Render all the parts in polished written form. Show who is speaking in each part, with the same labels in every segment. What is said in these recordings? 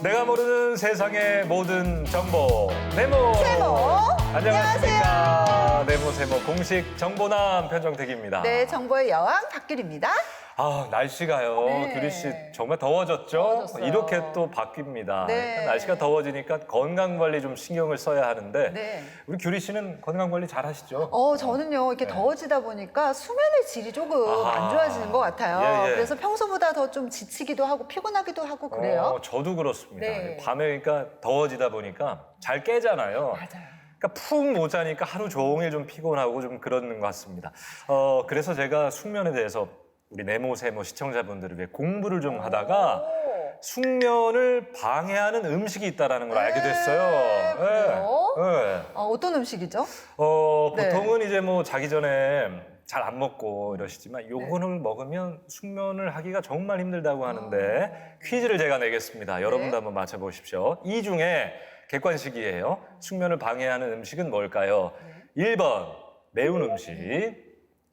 Speaker 1: 내가 모르는 세상의 모든 정보 네모.
Speaker 2: 세모.
Speaker 1: 안녕하십니까. 네모 세모 공식 정보남 편정택입니다.
Speaker 2: 네, 정보의 여왕 박규리입니다.
Speaker 1: 아, 날씨가요.
Speaker 2: 네.
Speaker 1: 규리 씨 정말 더워졌죠?
Speaker 2: 더워졌어요.
Speaker 1: 이렇게 또 바뀝니다.
Speaker 2: 네.
Speaker 1: 그러니까 날씨가 더워지니까 건강 관리 좀 신경을 써야 하는데
Speaker 2: 네.
Speaker 1: 우리 규리 씨는 건강 관리 잘 하시죠?
Speaker 2: 저는요, 이렇게
Speaker 1: 네.
Speaker 2: 더워지다 보니까 수면의 질이 조금
Speaker 1: 아하.
Speaker 2: 안 좋아지는 것 같아요.
Speaker 1: 예, 예.
Speaker 2: 그래서 평소보다 더 좀 지치기도 하고 피곤하기도 하고 그래요.
Speaker 1: 저도 그렇습니다.
Speaker 2: 네.
Speaker 1: 밤에 그러니까 더워지다 보니까 잘 깨잖아요.
Speaker 2: 맞아요.
Speaker 1: 그러니까 푹 못 자니까 하루 종일 좀 피곤하고 좀 그런 것 같습니다. 그래서 제가 숙면에 대해서 우리 네모 세모 시청자분들을 위해 공부를 좀 하다가
Speaker 2: 오.
Speaker 1: 숙면을 방해하는 음식이 있다는 걸 알게 됐어요.
Speaker 2: 그래요?
Speaker 1: 네.
Speaker 2: 어떤 음식이죠? 네.
Speaker 1: 보통은 이제 뭐 자기 전에 잘 안 먹고 이러시지만 요거를 먹으면 숙면을 하기가 정말 힘들다고 하는데 퀴즈를 제가 내겠습니다. 여러분도 한번 맞춰보십시오. 이 중에 객관식이에요. 숙면을 방해하는 음식은 뭘까요? 1번 매운 음식,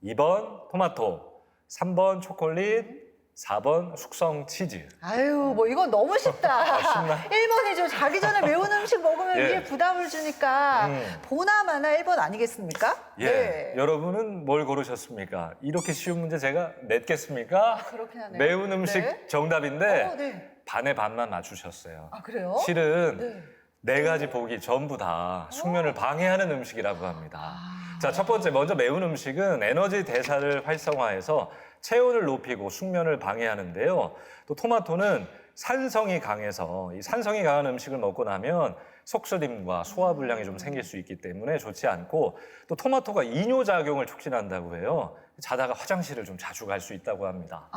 Speaker 1: 2번 토마토, 3번 초콜릿, 4번 숙성 치즈.
Speaker 2: 아유, 뭐 이건 너무 쉽다.
Speaker 1: 쉽나?
Speaker 2: 1번이죠. 자기 전에 매운 음식 먹으면
Speaker 1: 예.
Speaker 2: 이게 부담을 주니까 보나마나 1번 아니겠습니까?
Speaker 1: 예,
Speaker 2: 네.
Speaker 1: 여러분은 뭘 고르셨습니까? 이렇게 쉬운 문제 제가 냈겠습니까?
Speaker 2: 그렇긴 하네요.
Speaker 1: 매운 음식
Speaker 2: 네.
Speaker 1: 정답인데
Speaker 2: 네.
Speaker 1: 반에 반만 맞추셨어요.
Speaker 2: 아, 그래요?
Speaker 1: 실은
Speaker 2: 네.
Speaker 1: 네 가지 보기 전부 다 숙면을 방해하는 음식이라고 합니다.
Speaker 2: 아.
Speaker 1: 자, 첫 번째 먼저 매운 음식은 에너지 대사를 활성화해서 체온을 높이고 숙면을 방해하는데요. 또 토마토는 산성이 강해서 이 산성이 강한 음식을 먹고 나면 속쓰림과 소화불량이 좀 생길 수 있기 때문에 좋지 않고 또 토마토가 이뇨작용을 촉진한다고 해요. 자다가 화장실을 좀 자주 갈 수 있다고 합니다.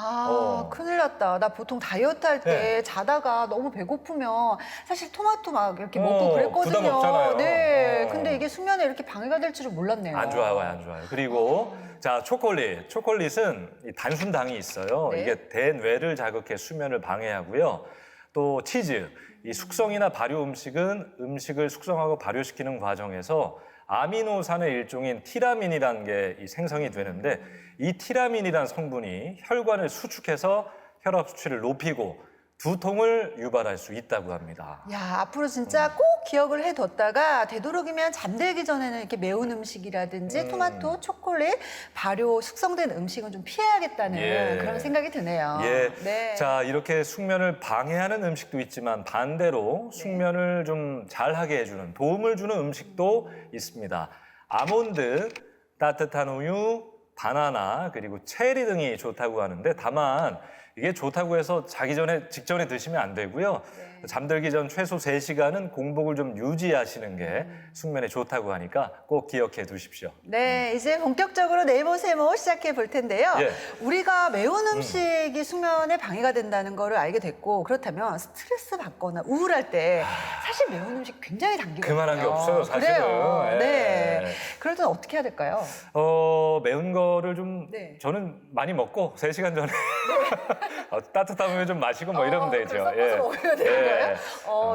Speaker 2: 큰일 났다. 나 보통 다이어트 할 때
Speaker 1: 네.
Speaker 2: 자다가 너무 배고프면 사실 토마토 막 이렇게 먹고 그랬거든요.
Speaker 1: 부담 없잖아요.
Speaker 2: 네. 근데 이게 수면에 이렇게 방해가 될 줄은 몰랐네요.
Speaker 1: 안 좋아요, 안 좋아요. 그리고 자, 초콜릿. 초콜릿은 이 단순당이 있어요.
Speaker 2: 네.
Speaker 1: 이게 대뇌를 자극해 수면을 방해하고요. 또 치즈. 이 숙성이나 발효 음식은 음식을 숙성하고 발효시키는 과정에서 아미노산의 일종인 티라민이라는 게 이 생성이 되는데 이 티라민이라는 성분이 혈관을 수축해서 혈압 수치를 높이고 두통을 유발할 수 있다고 합니다.
Speaker 2: 야, 앞으로 진짜 꼭 기억을 해뒀다가 되도록이면 잠들기 전에는 이렇게 매운 음식이라든지 토마토, 초콜릿, 발효, 숙성된 음식은 좀 피해야겠다는
Speaker 1: 예.
Speaker 2: 그런 생각이 드네요.
Speaker 1: 예.
Speaker 2: 네.
Speaker 1: 자, 이렇게 숙면을 방해하는 음식도 있지만 반대로 숙면을 좀 잘하게 해주는 도움을 주는 음식도 있습니다. 아몬드, 따뜻한 우유, 바나나, 그리고 체리 등이 좋다고 하는데 다만 이게 좋다고 해서 자기 전에 직전에 드시면 안 되고요. 잠들기 전 최소 3시간은 공복을 좀 유지하시는 게 숙면에 좋다고 하니까 꼭 기억해 두십시오.
Speaker 2: 네, 이제 본격적으로 네모 세모 시작해 볼 텐데요.
Speaker 1: 예.
Speaker 2: 우리가 매운 음식이 숙면에 방해가 된다는 거를 알게 됐고 그렇다면 스트레스 받거나 우울할 때 사실 매운 음식 굉장히 당기거든요.
Speaker 1: 그만한 게 없어요, 사실은.
Speaker 2: 그래요.
Speaker 1: 예.
Speaker 2: 네. 그럴 때는 어떻게 해야 될까요?
Speaker 1: 매운 거를 좀
Speaker 2: 네.
Speaker 1: 저는 많이 먹고 3시간 전에 따뜻한 우유 좀 마시고 뭐 이러면 되죠.
Speaker 2: 섞어서 먹어야 되는 거예요?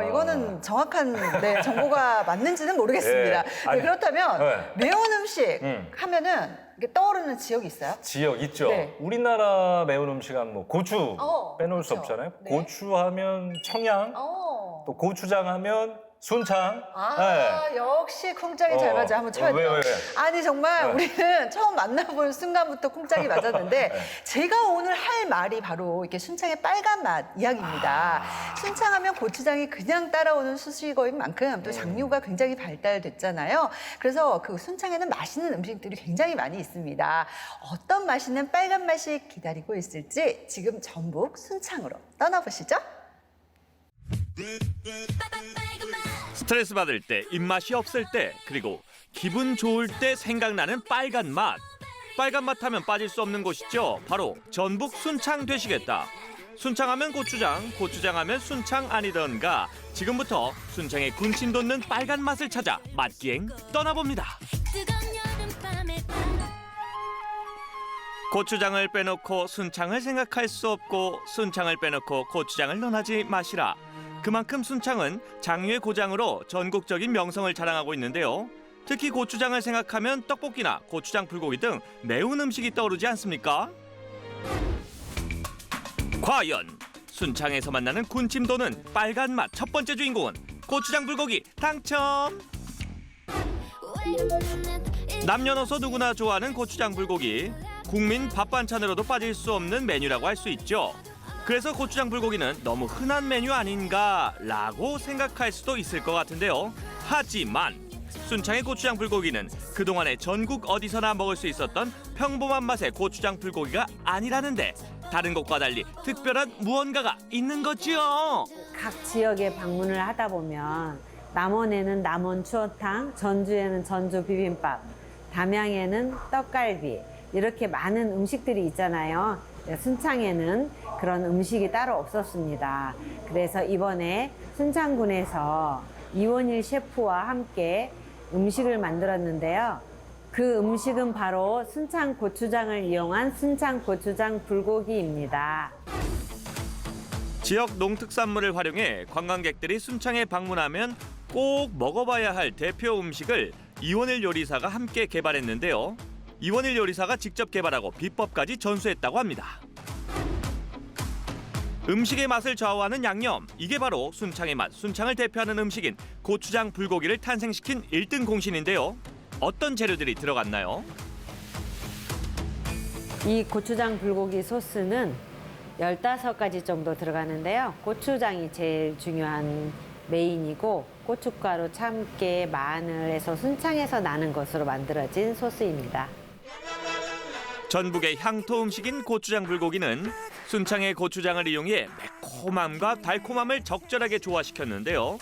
Speaker 2: 이거는 정확한 정보가 맞는지는 모르겠습니다.
Speaker 1: 예.
Speaker 2: 네,
Speaker 1: 아니,
Speaker 2: 그렇다면
Speaker 1: 네.
Speaker 2: 매운 음식 하면은 이게 떠오르는 지역이 있어요?
Speaker 1: 지역 있죠.
Speaker 2: 네.
Speaker 1: 우리나라 매운 음식은 뭐 고추 빼놓을 수
Speaker 2: 그렇죠.
Speaker 1: 없잖아요.
Speaker 2: 네.
Speaker 1: 고추하면 청양, 또 고추장 하면 순창.
Speaker 2: 역시 쿵짝이 잘 맞아. 한번 쳐야 돼요.
Speaker 1: 왜?
Speaker 2: 아니 정말
Speaker 1: 네.
Speaker 2: 우리는 처음 만나본 순간부터 쿵짝이 맞았는데 제가 오늘 할 말이 바로 이렇게 순창의 빨간 맛 이야기입니다. 순창하면 고추장이 그냥 따라오는 수식어인 만큼 또 장류가 굉장히 발달됐잖아요. 그래서 그 순창에는 맛있는 음식들이 굉장히 많이 있습니다. 어떤 맛있는 빨간 맛이 기다리고 있을지 지금 전북 순창으로 떠나보시죠.
Speaker 3: 스트레스 받을 때, 입맛이 없을 때, 그리고 기분 좋을 때 생각나는 빨간 맛. 빨간 맛 하면 빠질 수 없는 곳이죠. 바로 전북 순창 되시겠다. 순창하면 고추장, 고추장하면 순창 아니던가. 지금부터 순창의 군침 돋는 빨간 맛을 찾아 맛기행 떠나봅니다. 고추장을 빼놓고 순창을 생각할 수 없고 순창을 빼놓고 고추장을 논하지 마시라. 그만큼 순창은 장유의 고장으로 전국적인 명성을 자랑하고 있는데요. 특히 고추장을 생각하면 떡볶이나 고추장 불고기 등 매운 음식이 떠오르지 않습니까? 과연 순창에서 만나는 군침 도는 빨간 맛 첫 번째 주인공은 고추장 불고기 당첨. 남녀노소 누구나 좋아하는 고추장 불고기. 국민 밥 반찬으로도 빠질 수 없는 메뉴라고 할 수 있죠. 그래서 고추장 불고기는 너무 흔한 메뉴 아닌가라고 생각할 수도 있을 것 같은데요. 하지만 순창의 고추장 불고기는 그동안에 전국 어디서나 먹을 수 있었던 평범한 맛의 고추장 불고기가 아니라는데 다른 곳과 달리 특별한 무언가가 있는 거지요.
Speaker 4: 각 지역에 방문을 하다 보면 남원에는 남원 추어탕, 전주에는 전주 비빔밥, 담양에는 떡갈비 이렇게 많은 음식들이 있잖아요. 순창에는 그런 음식이 따로 없었습니다. 그래서 이번에 순창군에서 이원일 셰프와 함께 음식을 만들었는데요. 그 음식은 바로 순창 고추장을 이용한 순창 고추장 불고기입니다.
Speaker 3: 지역 농특산물을 활용해 관광객들이 순창에 방문하면 꼭 먹어봐야 할 대표 음식을 이원일 요리사가 함께 개발했는데요. 이원일 요리사가 직접 개발하고 비법까지 전수했다고 합니다. 음식의 맛을 좌우하는 양념, 이게 바로 순창의 맛, 순창을 대표하는 음식인 고추장 불고기를 탄생시킨 1등 공신인데요. 어떤 재료들이 들어갔나요?
Speaker 4: 이 고추장 불고기 소스는 15가지 정도 들어가는데요. 고추장이 제일 중요한 메인이고 고춧가루, 참깨, 마늘에서 순창에서 나는 것으로 만들어진 소스입니다.
Speaker 3: 전북의 향토 음식인 고추장 불고기는 순창의 고추장을 이용해 매콤함과 달콤함을 적절하게 조화시켰는데요.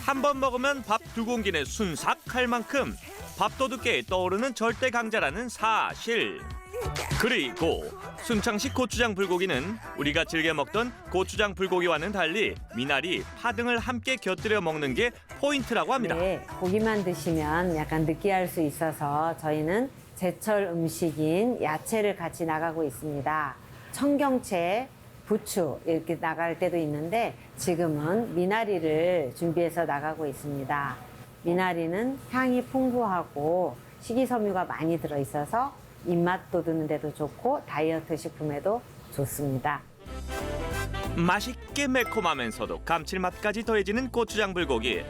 Speaker 3: 한 번 먹으면 밥 2공기는 순삭할 만큼 밥도둑계에 떠오르는 절대 강자라는 사실. 그리고 순창식 고추장 불고기는 우리가 즐겨 먹던 고추장 불고기와는 달리 미나리, 파 등을 함께 곁들여 먹는 게 포인트라고 합니다.
Speaker 4: 네, 고기만 드시면 약간 느끼할 수 있어서 저희는 제철 음식인 야채를 같이 나가고 있습니다. 청경채, 부추 이렇게 나갈 때도 있는데 지금은 미나리를 준비해서 나가고 있습니다. 미나리는 향이 풍부하고 식이섬유가 많이 들어있어서 입맛 돋우는 데도 좋고 다이어트 식품에도 좋습니다.
Speaker 3: 맛있게 매콤하면서도 감칠맛까지 더해지는 고추장 불고기.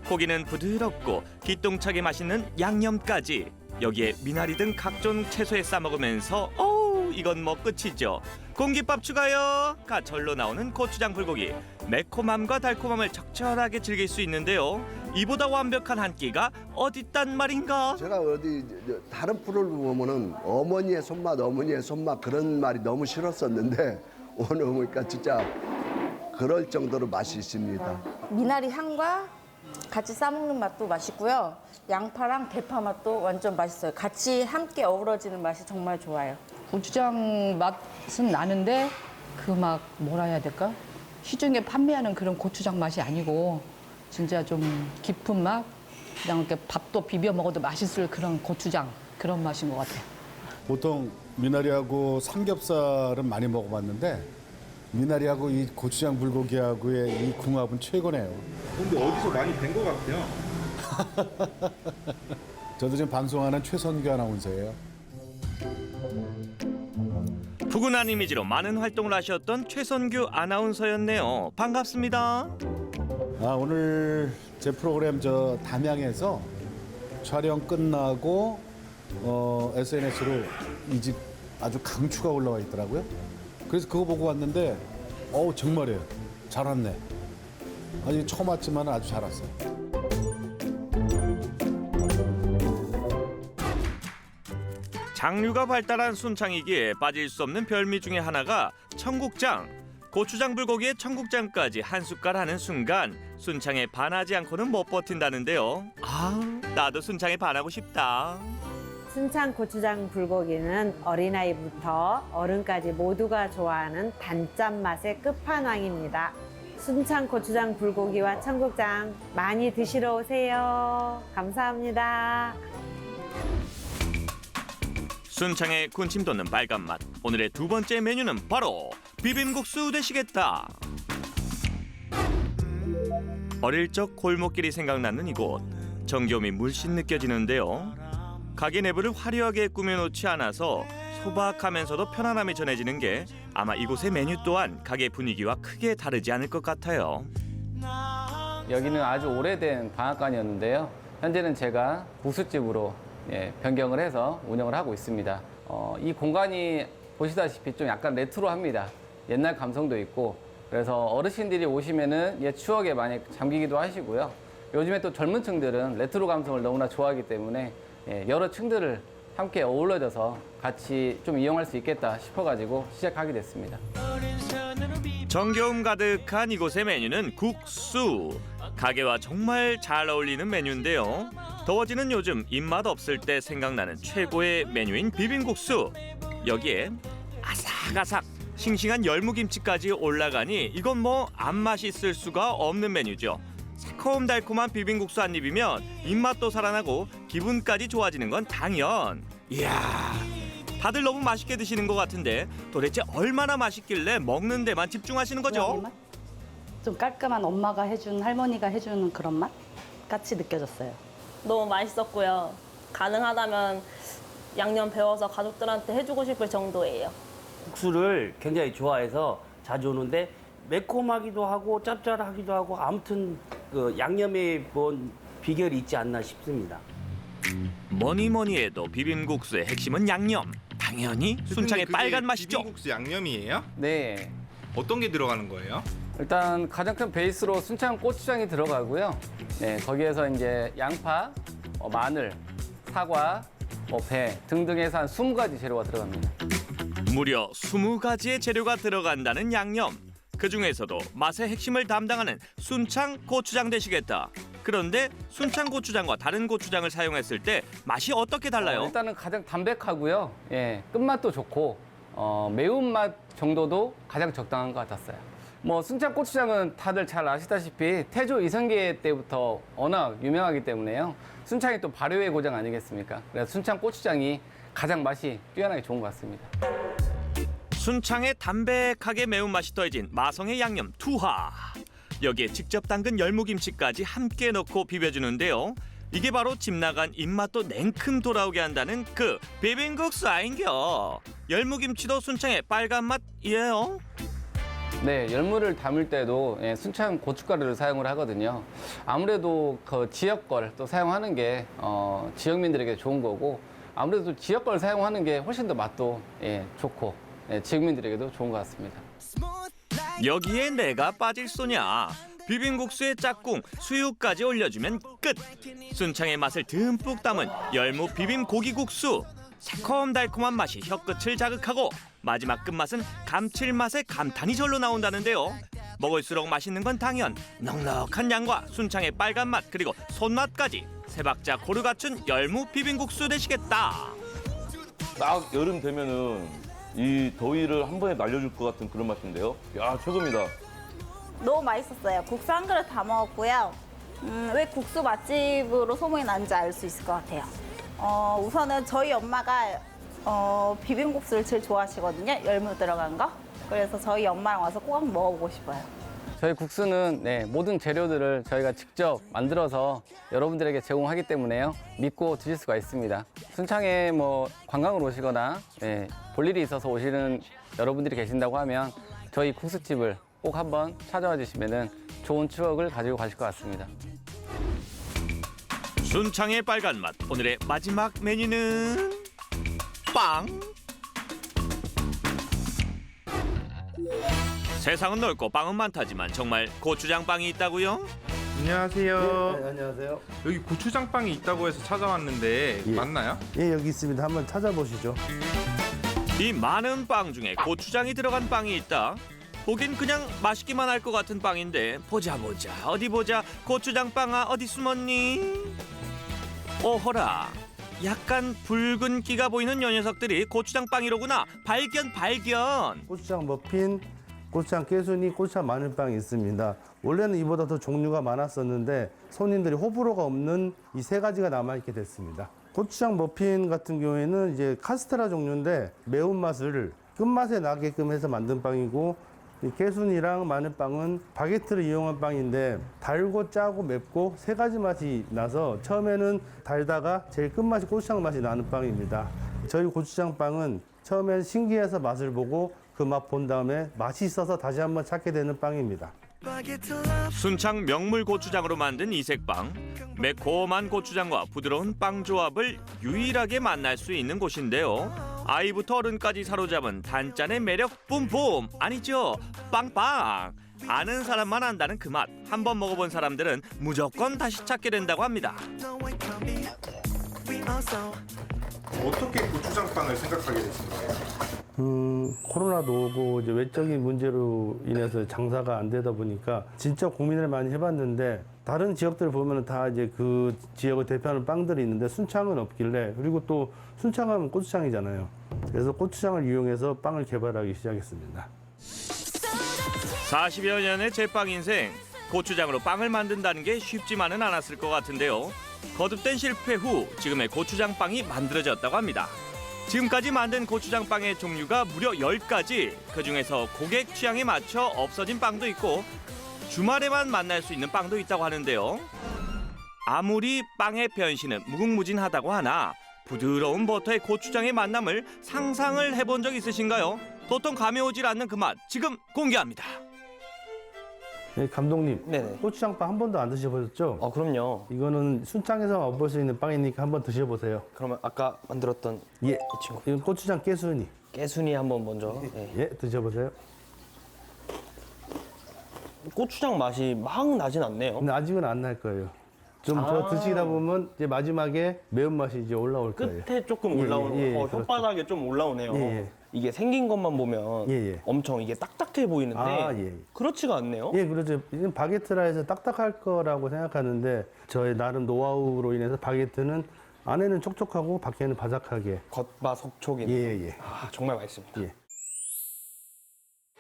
Speaker 3: 고기는 부드럽고 기똥차게 맛있는 양념까지. 여기에 미나리 등 각종 채소에 싸먹으면서 어우 이건 뭐 끝이죠. 공깃밥 추가요.가 절로 나오는 고추장 불고기. 매콤함과 달콤함을 적절하게 즐길 수 있는데요. 이보다 완벽한 한 끼가 어딨단 말인가?
Speaker 5: 제가 어디 다른 프로를 보면은 어머니의 손맛 그런 말이 너무 싫었었는데 오늘 보니까 진짜 그럴 정도로 맛이 있습니다.
Speaker 6: 미나리 향과 같이 싸먹는 맛도 맛있고요. 양파랑 대파 맛도 완전 맛있어요. 같이 함께 어우러지는 맛이 정말 좋아요.
Speaker 7: 고추장 맛은 나는데 그 막 뭐라 해야 될까? 시중에 판매하는 그런 고추장 맛이 아니고 진짜 좀 깊은 맛? 그냥 이렇게 밥도 비벼 먹어도 맛있을 그런 고추장 그런 맛인 것 같아요.
Speaker 8: 보통 미나리하고 삼겹살은 많이 먹어봤는데 미나리하고 이 고추장 불고기하고의 이 궁합은 최고네요.
Speaker 9: 근데 어디서 많이 뵌 것 같아요.
Speaker 8: 저도 지금 방송하는 최선규 아나운서예요.
Speaker 3: 푸근한 이미지로 많은 활동을 하셨던 최선규 아나운서였네요. 반갑습니다.
Speaker 8: 오늘 제 프로그램 저 담양에서 촬영 끝나고 SNS로 이 집 아주 강추가 올라와 있더라고요. 그래서 그거 보고 왔는데 정말이에요. 잘 왔네. 아니 처음 왔지만 아주 잘 왔어요.
Speaker 3: 장류가 발달한 순창이기에 빠질 수 없는 별미 중에 하나가 청국장. 고추장 불고기에 청국장까지 한 숟갈 하는 순간 순창에 반하지 않고는 못 버틴다는데요. 나도 순창에 반하고 싶다.
Speaker 4: 순창 고추장 불고기는 어린아이부터 어른까지 모두가 좋아하는 단짠 맛의 끝판왕입니다. 순창 고추장 불고기와 청국장 많이 드시러 오세요. 감사합니다.
Speaker 3: 순창의 군침 돋는 빨간 맛. 오늘의 두 번째 메뉴는 바로 비빔국수 되시겠다. 어릴 적 골목길이 생각나는 이곳. 정겨움이 물씬 느껴지는데요. 가게 내부를 화려하게 꾸며놓지 않아서 투박하면서도 편안함이 전해지는 게 아마 이곳의 메뉴 또한 가게 분위기와 크게 다르지 않을 것 같아요.
Speaker 10: 여기는 아주 오래된 방앗간이었는데요. 현재는 제가 국수집으로 변경을 해서 운영을 하고 있습니다. 이 공간이 보시다시피 좀 약간 레트로합니다. 옛날 감성도 있고 그래서 어르신들이 오시면은 옛 추억에 많이 잠기기도 하시고요. 요즘에 또 젊은 층들은 레트로 감성을 너무나 좋아하기 때문에 여러 층들을 함께 어우러져서 같이 좀 이용할 수 있겠다 싶어가지고 시작하게 됐습니다.
Speaker 3: 정겨움 가득한 이곳의 메뉴는 국수. 가게와 정말 잘 어울리는 메뉴인데요. 더워지는 요즘 입맛 없을 때 생각나는 최고의 메뉴인 비빔국수. 여기에 아삭아삭 싱싱한 열무김치까지 올라가니 이건 뭐 안 맛있을 수가 없는 메뉴죠. 새콤달콤한 비빔국수 한 입이면 입맛도 살아나고 기분까지 좋아지는 건 당연. 이야, 다들 너무 맛있게 드시는 것 같은데 도대체 얼마나 맛있길래 먹는 데만 집중하시는 거죠?
Speaker 11: 좀 깔끔한 엄마가 해준, 할머니가 해주는 그런 맛 같이 느껴졌어요.
Speaker 12: 너무 맛있었고요. 가능하다면 양념 배워서 가족들한테 해주고 싶을 정도예요.
Speaker 13: 국수를 굉장히 좋아해서 자주 오는데 매콤하기도 하고 짭짤하기도 하고 아무튼 그 양념에 본 비결이 있지 않나 싶습니다.
Speaker 3: 뭐니 해도 비빔국수의 핵심은 양념. 당연히 순창의 빨간 맛이죠.
Speaker 9: 비빔국수 양념이에요?
Speaker 10: 네.
Speaker 9: 어떤 게 들어가는 거예요?
Speaker 10: 일단 가장 큰 베이스로 순창 고추장이 들어가고요. 거기에서 이제 양파, 마늘, 사과, 배 등등 해서 한 20가지 재료가 들어갑니다.
Speaker 3: 무려 20가지의 재료가 들어간다는 양념. 그중에서도 맛의 핵심을 담당하는 순창 고추장 되시겠다. 그런데 순창 고추장과 다른 고추장을 사용했을 때 맛이 어떻게 달라요?
Speaker 10: 일단은 가장 담백하고요. 끝맛도 좋고 매운맛 정도도 가장 적당한 것 같았어요. 뭐 순창 고추장은 다들 잘 아시다시피 태조 이성계 때부터 워낙 유명하기 때문에요. 순창이 또 발효의 고장 아니겠습니까? 그래서 순창 고추장이 가장 맛이 뛰어나게 좋은 것 같습니다.
Speaker 3: 순창의 담백하게 매운맛이 더해진 마성의 양념 투하. 여기에 직접 담근 열무김치까지 함께 넣고 비벼주는데요. 이게 바로 집 나간 입맛도 냉큼 돌아오게 한다는 그 비빔국수 아인겨. 열무김치도 순창의 빨간 맛이에요.
Speaker 10: 네, 열무를 담을 때도 순창 고춧가루를 사용을 하거든요. 아무래도 그 지역 걸 또 사용하는 게 지역민들에게 좋은 거고 아무래도 지역 걸 사용하는 게 훨씬 더 맛도 좋고 지역민들에게도 좋은 것 같습니다.
Speaker 3: 여기에 내가 빠질 소냐. 비빔국수에 짝꿍, 수육까지 올려주면 끝. 순창의 맛을 듬뿍 담은 열무 비빔 고기국수. 새콤달콤한 맛이 혀끝을 자극하고 마지막 끝맛은 감칠맛의 감탄이 절로 나온다는데요. 먹을수록 맛있는 건 당연. 넉넉한 양과 순창의 빨간 맛 그리고 손맛까지 세 박자 고루 갖춘 열무 비빔국수 되시겠다.
Speaker 14: 딱 여름 되면은 이 더위를 한 번에 날려줄 것 같은 그런 맛인데요. 야, 최고입니다.
Speaker 6: 너무 맛있었어요. 국수 한 그릇 다 먹었고요. 왜 국수 맛집으로 소문이 난지 알 수 있을 것 같아요. 우선은 저희 엄마가 비빔국수를 제일 좋아하시거든요. 열무 들어간 거. 그래서 저희 엄마랑 와서 꼭 먹어보고 싶어요.
Speaker 10: 저희 국수는 모든 재료들을 저희가 직접 만들어서 여러분들에게 제공하기 때문에요. 믿고 드실 수가 있습니다. 순창에 뭐 관광으로 오시거나 볼 일이 있어서 오시는 여러분들이 계신다고 하면 저희 국수집을 꼭 한번 찾아와 주시면 좋은 추억을 가지고 가실 것 같습니다.
Speaker 3: 순창의 빨간 맛 오늘의 마지막 메뉴는 빵. 세상은 넓고 빵은 많다지만 정말 고추장 빵이 있다고요?
Speaker 9: 안녕하세요.
Speaker 5: 네, 안녕하세요.
Speaker 9: 여기 고추장빵이 있다고 해서 찾아왔는데 맞나요?
Speaker 5: 예, 여기 있습니다. 한번 찾아보시죠.
Speaker 3: 이 많은 빵 중에 고추장이 들어간 빵이 있다. 보긴 그냥 맛있기만 할 것 같은 빵인데 보자 어디 보자 고추장 빵아 어디 숨었니? 오호라 약간 붉은 끼가 보이는 요 녀석들이 고추장 빵이로구나. 발견.
Speaker 5: 고추장 머핀, 고추장 깨순이, 고추장 마늘빵이 있습니다. 원래는 이보다 더 종류가 많았었는데 손님들이 호불호가 없는 이 세 가지가 남아있게 됐습니다. 고추장 머핀 같은 경우에는 이제 카스테라 종류인데 매운맛을 끝맛에 나게끔 해서 만든 빵이고 이 깨순이랑 마늘빵은 바게트를 이용한 빵인데 달고 짜고 맵고 세 가지 맛이 나서 처음에는 달다가 제일 끝맛이 고추장 맛이 나는 빵입니다. 저희 고추장 빵은 처음엔 신기해서 맛을 보고 그 맛 본 다음에 맛이 있어서 다시 한번 찾게 되는 빵입니다.
Speaker 3: 순창 명물 고추장으로 만든 이색빵. 매콤한 고추장과 부드러운 빵 조합을 유일하게 만날 수 있는 곳인데요. 아이부터 어른까지 사로잡은 단짠의 매력 뿜뿜 아니죠, 빵빵. 아는 사람만 안다는 그 맛. 한번 먹어본 사람들은 무조건 다시 찾게 된다고 합니다.
Speaker 9: 어떻게 고추장빵을 생각하게 되셨나요?
Speaker 5: 코로나도 오고 이제 외적인 문제로 인해서 장사가 안 되다 보니까 진짜 고민을 많이 해봤는데 다른 지역들 보면 다 이제 그 지역을 대표하는 빵들이 있는데 순창은 없길래, 그리고 또 순창하면 고추장이잖아요. 그래서 고추장을 이용해서 빵을 개발하기 시작했습니다.
Speaker 3: 40여 년의 제빵 인생, 고추장으로 빵을 만든다는 게 쉽지만은 않았을 것 같은데요. 거듭된 실패 후 지금의 고추장빵이 만들어졌다고 합니다. 지금까지 만든 고추장빵의 종류가 무려 10가지, 그중에서 고객 취향에 맞춰 없어진 빵도 있고 주말에만 만날 수 있는 빵도 있다고 하는데요. 아무리 빵의 변신은 무궁무진하다고 하나 부드러운 버터의 고추장의 만남을 상상을 해본 적 있으신가요? 도통 감이 오질 않는 그 맛 지금 공개합니다.
Speaker 5: 네, 감독님,
Speaker 13: 네네.
Speaker 5: 고추장빵 한 번도 안 드셔보셨죠?
Speaker 13: 그럼요.
Speaker 5: 이거는 순창에서 맛볼 수 있는 빵이니까 한번 드셔보세요.
Speaker 13: 그러면 아까 만들었던
Speaker 5: 예,
Speaker 13: 이 친구.
Speaker 5: 이건 고추장 깨순이.
Speaker 13: 깨순이 한번 먼저. 네.
Speaker 5: 예, 드셔보세요.
Speaker 13: 고추장 맛이 막 나진 않네요.
Speaker 5: 근데 아직은 안 날 거예요. 좀 더 드시다 보면 이제 마지막에 매운맛이 이제 올라올 거예요.
Speaker 13: 끝에 조금
Speaker 5: 예,
Speaker 13: 올라오는
Speaker 5: 예, 예,
Speaker 13: 거,
Speaker 5: 그렇죠.
Speaker 13: 혓바닥에 좀 올라오네요.
Speaker 5: 예, 예.
Speaker 13: 이게 생긴 것만 보면
Speaker 5: 예, 예.
Speaker 13: 엄청 이게 딱딱해 보이는데
Speaker 5: 아, 예.
Speaker 13: 그렇지가 않네요.
Speaker 5: 예, 그렇죠. 이건 바게트라 해서 딱딱할 거라고 생각하는데 저의 나름 노하우로 인해서 바게트는 안에는 촉촉하고 밖에는 바삭하게.
Speaker 13: 겉바 속촉인.
Speaker 5: 예, 예.
Speaker 13: 아, 정말 맛있습니다.
Speaker 5: 예.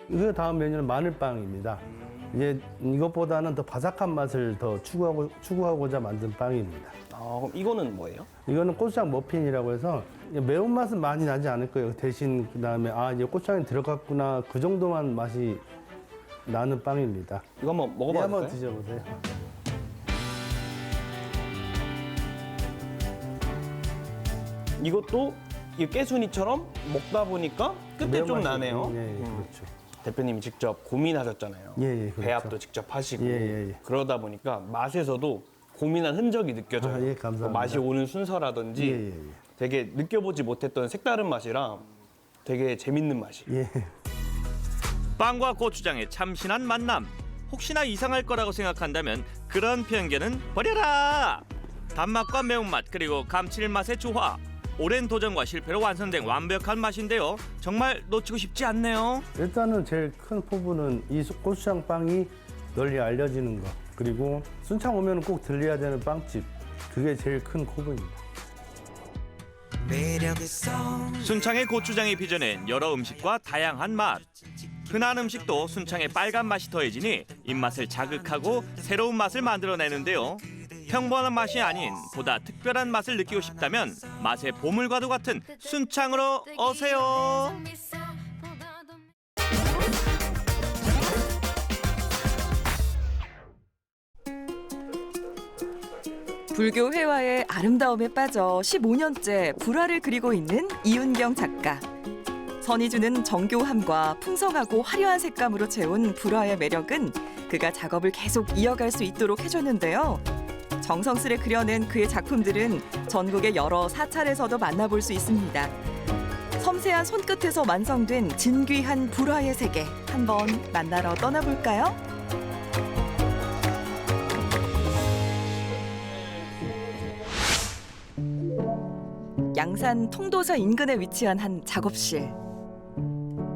Speaker 5: 그 다음 메뉴는 마늘빵입니다. 이제 이것보다는 더 바삭한 맛을 더 추구하고자 만든 빵입니다.
Speaker 13: 그럼 이거는 뭐예요?
Speaker 5: 이거는 고추장 머핀이라고 해서 매운맛은 많이 나지 않을 거예요. 대신 그다음에 이제 고추장이 들어갔구나, 그 정도만 맛이 나는 빵입니다.
Speaker 13: 이거 한번
Speaker 5: 예,
Speaker 13: 먹어봐도
Speaker 5: 한번
Speaker 13: 될까요?
Speaker 5: 드셔보세요.
Speaker 13: 이것도 이 깨순이처럼 먹다 보니까 끝에 좀
Speaker 5: 매운맛이-
Speaker 13: 나네요.
Speaker 5: 예, 예, 그렇죠.
Speaker 13: 대표님이 직접 고민하셨잖아요.
Speaker 5: 예, 예, 그렇죠.
Speaker 13: 배합도 직접 하시고
Speaker 5: 예, 예, 예.
Speaker 13: 그러다 보니까 맛에서도 고민한 흔적이 느껴져요.
Speaker 5: 예, 감사합니다.
Speaker 13: 맛이 오는 순서라든지
Speaker 5: 예, 예, 예.
Speaker 13: 되게 느껴보지 못했던 색다른 맛이랑 되게 재밌는 맛이.
Speaker 5: 예.
Speaker 3: 빵과 고추장의 참신한 만남. 혹시나 이상할 거라고 생각한다면 그런 편견은 버려라. 단맛과 매운맛 그리고 감칠맛의 조화. 오랜 도전과 실패로 완성된 완벽한 맛인데요. 정말 놓치고 싶지 않네요.
Speaker 5: 일단은 제일 큰 포부는 이 고추장 빵이 널리 알려지는 거, 그리고 순창 오면 꼭 들려야 되는 빵집, 그게 제일 큰 포부입니다.
Speaker 3: 순창의 고추장이 빚어낸 여러 음식과 다양한 맛. 흔한 음식도 순창의 빨간 맛이 더해지니 입맛을 자극하고 새로운 맛을 만들어내는데요. 평범한 맛이 아닌 보다 특별한 맛을 느끼고 싶다면 맛의 보물과도 같은 순창으로 오세요.
Speaker 15: 불교 회화의 아름다움에 빠져 15년째 불화를 그리고 있는 이윤경 작가. 선이 주는 정교함과 풍성하고 화려한 색감으로 채운 불화의 매력은 그가 작업을 계속 이어갈 수 있도록 해줬는데요. 정성스레 그려낸 그의 작품들은 전국의 여러 사찰에서도 만나볼 수 있습니다. 섬세한 손끝에서 완성된 진귀한 불화의 세계, 한번 만나러 떠나볼까요? 양산 통도사 인근에 위치한 한 작업실.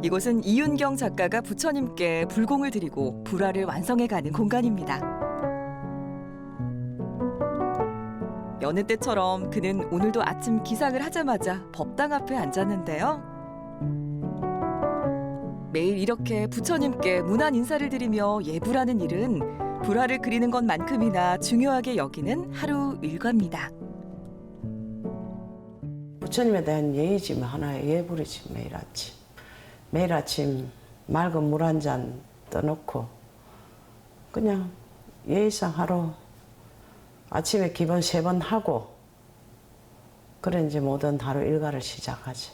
Speaker 15: 이곳은 이윤경 작가가 부처님께 불공을 드리고 불화를 완성해가는 공간입니다. 여느 때처럼 그는 오늘도 아침 기상을 하자마자 법당 앞에 앉았는데요. 매일 이렇게 부처님께 문안 인사를 드리며 예불하는 일은 불화를 그리는 것만큼이나 중요하게 여기는 하루 일과입니다.
Speaker 16: 부처님에 대한 예의지만 하나의 예불이지. 매일 아침 맑은 물 한 잔 떠놓고 그냥 예의상 하루 아침에 기본 3번 하고 그래 이제 모든 하루 일과를 시작하지.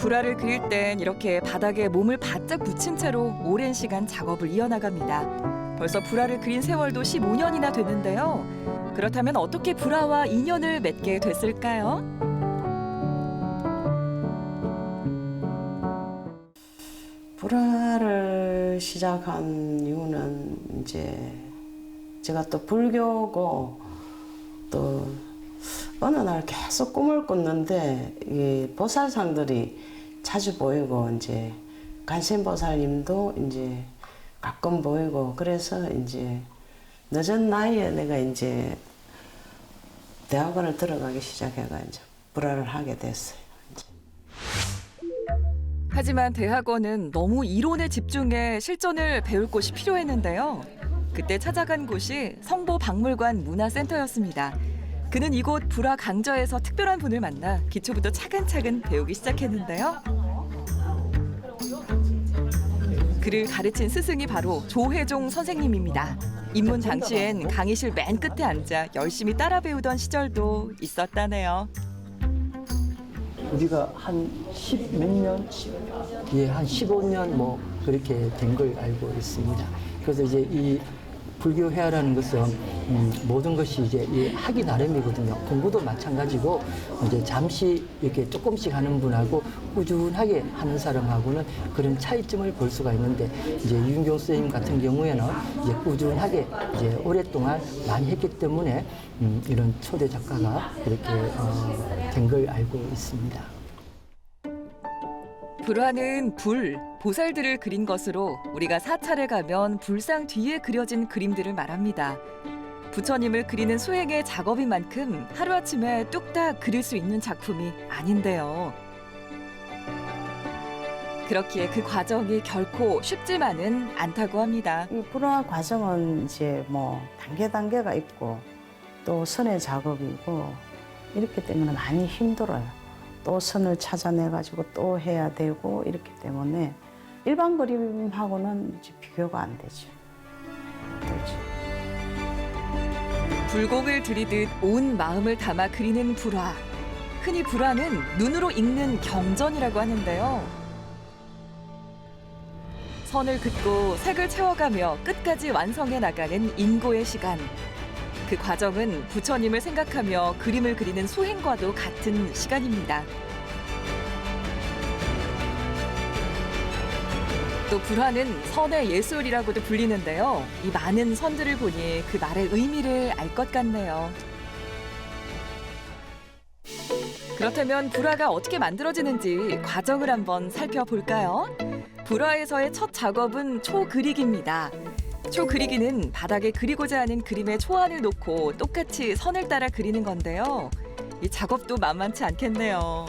Speaker 15: 불화를 그릴 땐 이렇게 바닥에 몸을 바짝 붙인 채로 오랜 시간 작업을 이어나갑니다. 벌써 불화를 그린 세월도 15년이나 됐는데요. 그렇다면 어떻게 불화와 인연을 맺게 됐을까요?
Speaker 16: 불화를 시작한 이유는 이제 제가 또 불교고 또 어느 날 계속 꿈을 꿨는데 이 보살상들이 자주 보이고 이제 관세음보살님도 이제 가끔 보이고 그래서 이제 늦은 나이에 내가 이제 대학원을 들어가기 시작해가 이제 불화를 하게 됐어요.
Speaker 15: 하지만 대학원은 너무 이론에 집중해 실전을 배울 곳이 필요했는데요. 그때 찾아간 곳이 성보박물관 문화센터였습니다. 그는 이곳 불화 강좌에서 특별한 분을 만나 기초부터 차근차근 배우기 시작했는데요. 그를 가르친 스승이 바로 조혜종 선생님입니다. 입문 당시엔 강의실 맨 끝에 앉아 열심히 따라 배우던 시절도 있었다네요.
Speaker 17: 우리가 한 10 몇 년, 예, 한 15년 뭐 그렇게 된 걸 알고 있습니다. 그래서 이제 이 불교 회화라는 것은 모든 것이 이제 하기 나름이거든요. 공부도 마찬가지고 이제 잠시 이렇게 조금씩 하는 분하고 꾸준하게 하는 사람하고는 그런 차이점을 볼 수가 있는데 이제 유인경 선생님 같은 경우에는 이제 꾸준하게 이제 오랫동안 많이 했기 때문에 이런 초대 작가가 이렇게 된 걸 알고 있습니다.
Speaker 15: 불화는 불, 보살들을 그린 것으로 우리가 사찰에 가면 불상 뒤에 그려진 그림들을 말합니다. 부처님을 그리는 수행의 작업인 만큼 하루아침에 뚝딱 그릴 수 있는 작품이 아닌데요. 그렇기에 그 과정이 결코 쉽지만은 않다고 합니다.
Speaker 16: 이 불화 과정은 이제 뭐 단계가 있고 또 선의 작업이고 이렇기 때문에 많이 힘들어요. 또 선을 찾아내가지고 또 해야 되고 이렇기 때문에 일반 그림하고는 이제 비교가 안 되죠.
Speaker 15: 불공을 들이듯 온 마음을 담아 그리는 불화. 흔히 불화는 눈으로 읽는 경전이라고 하는데요. 선을 긋고 색을 채워가며 끝까지 완성해 나가는 인고의 시간. 그 과정은 부처님을 생각하며 그림을 그리는 수행과도 같은 시간입니다. 또 불화는 선의 예술이라고도 불리는데요. 이 많은 선들을 보니 그 말의 의미를 알 것 같네요. 그렇다면 불화가 어떻게 만들어지는지 과정을 한번 살펴볼까요? 불화에서의 첫 작업은 초그리기입니다. 초그리기는 바닥에 그리고자 하는 그림의 초안을 놓고 똑같이 선을 따라 그리는 건데요. 이 작업도 만만치 않겠네요.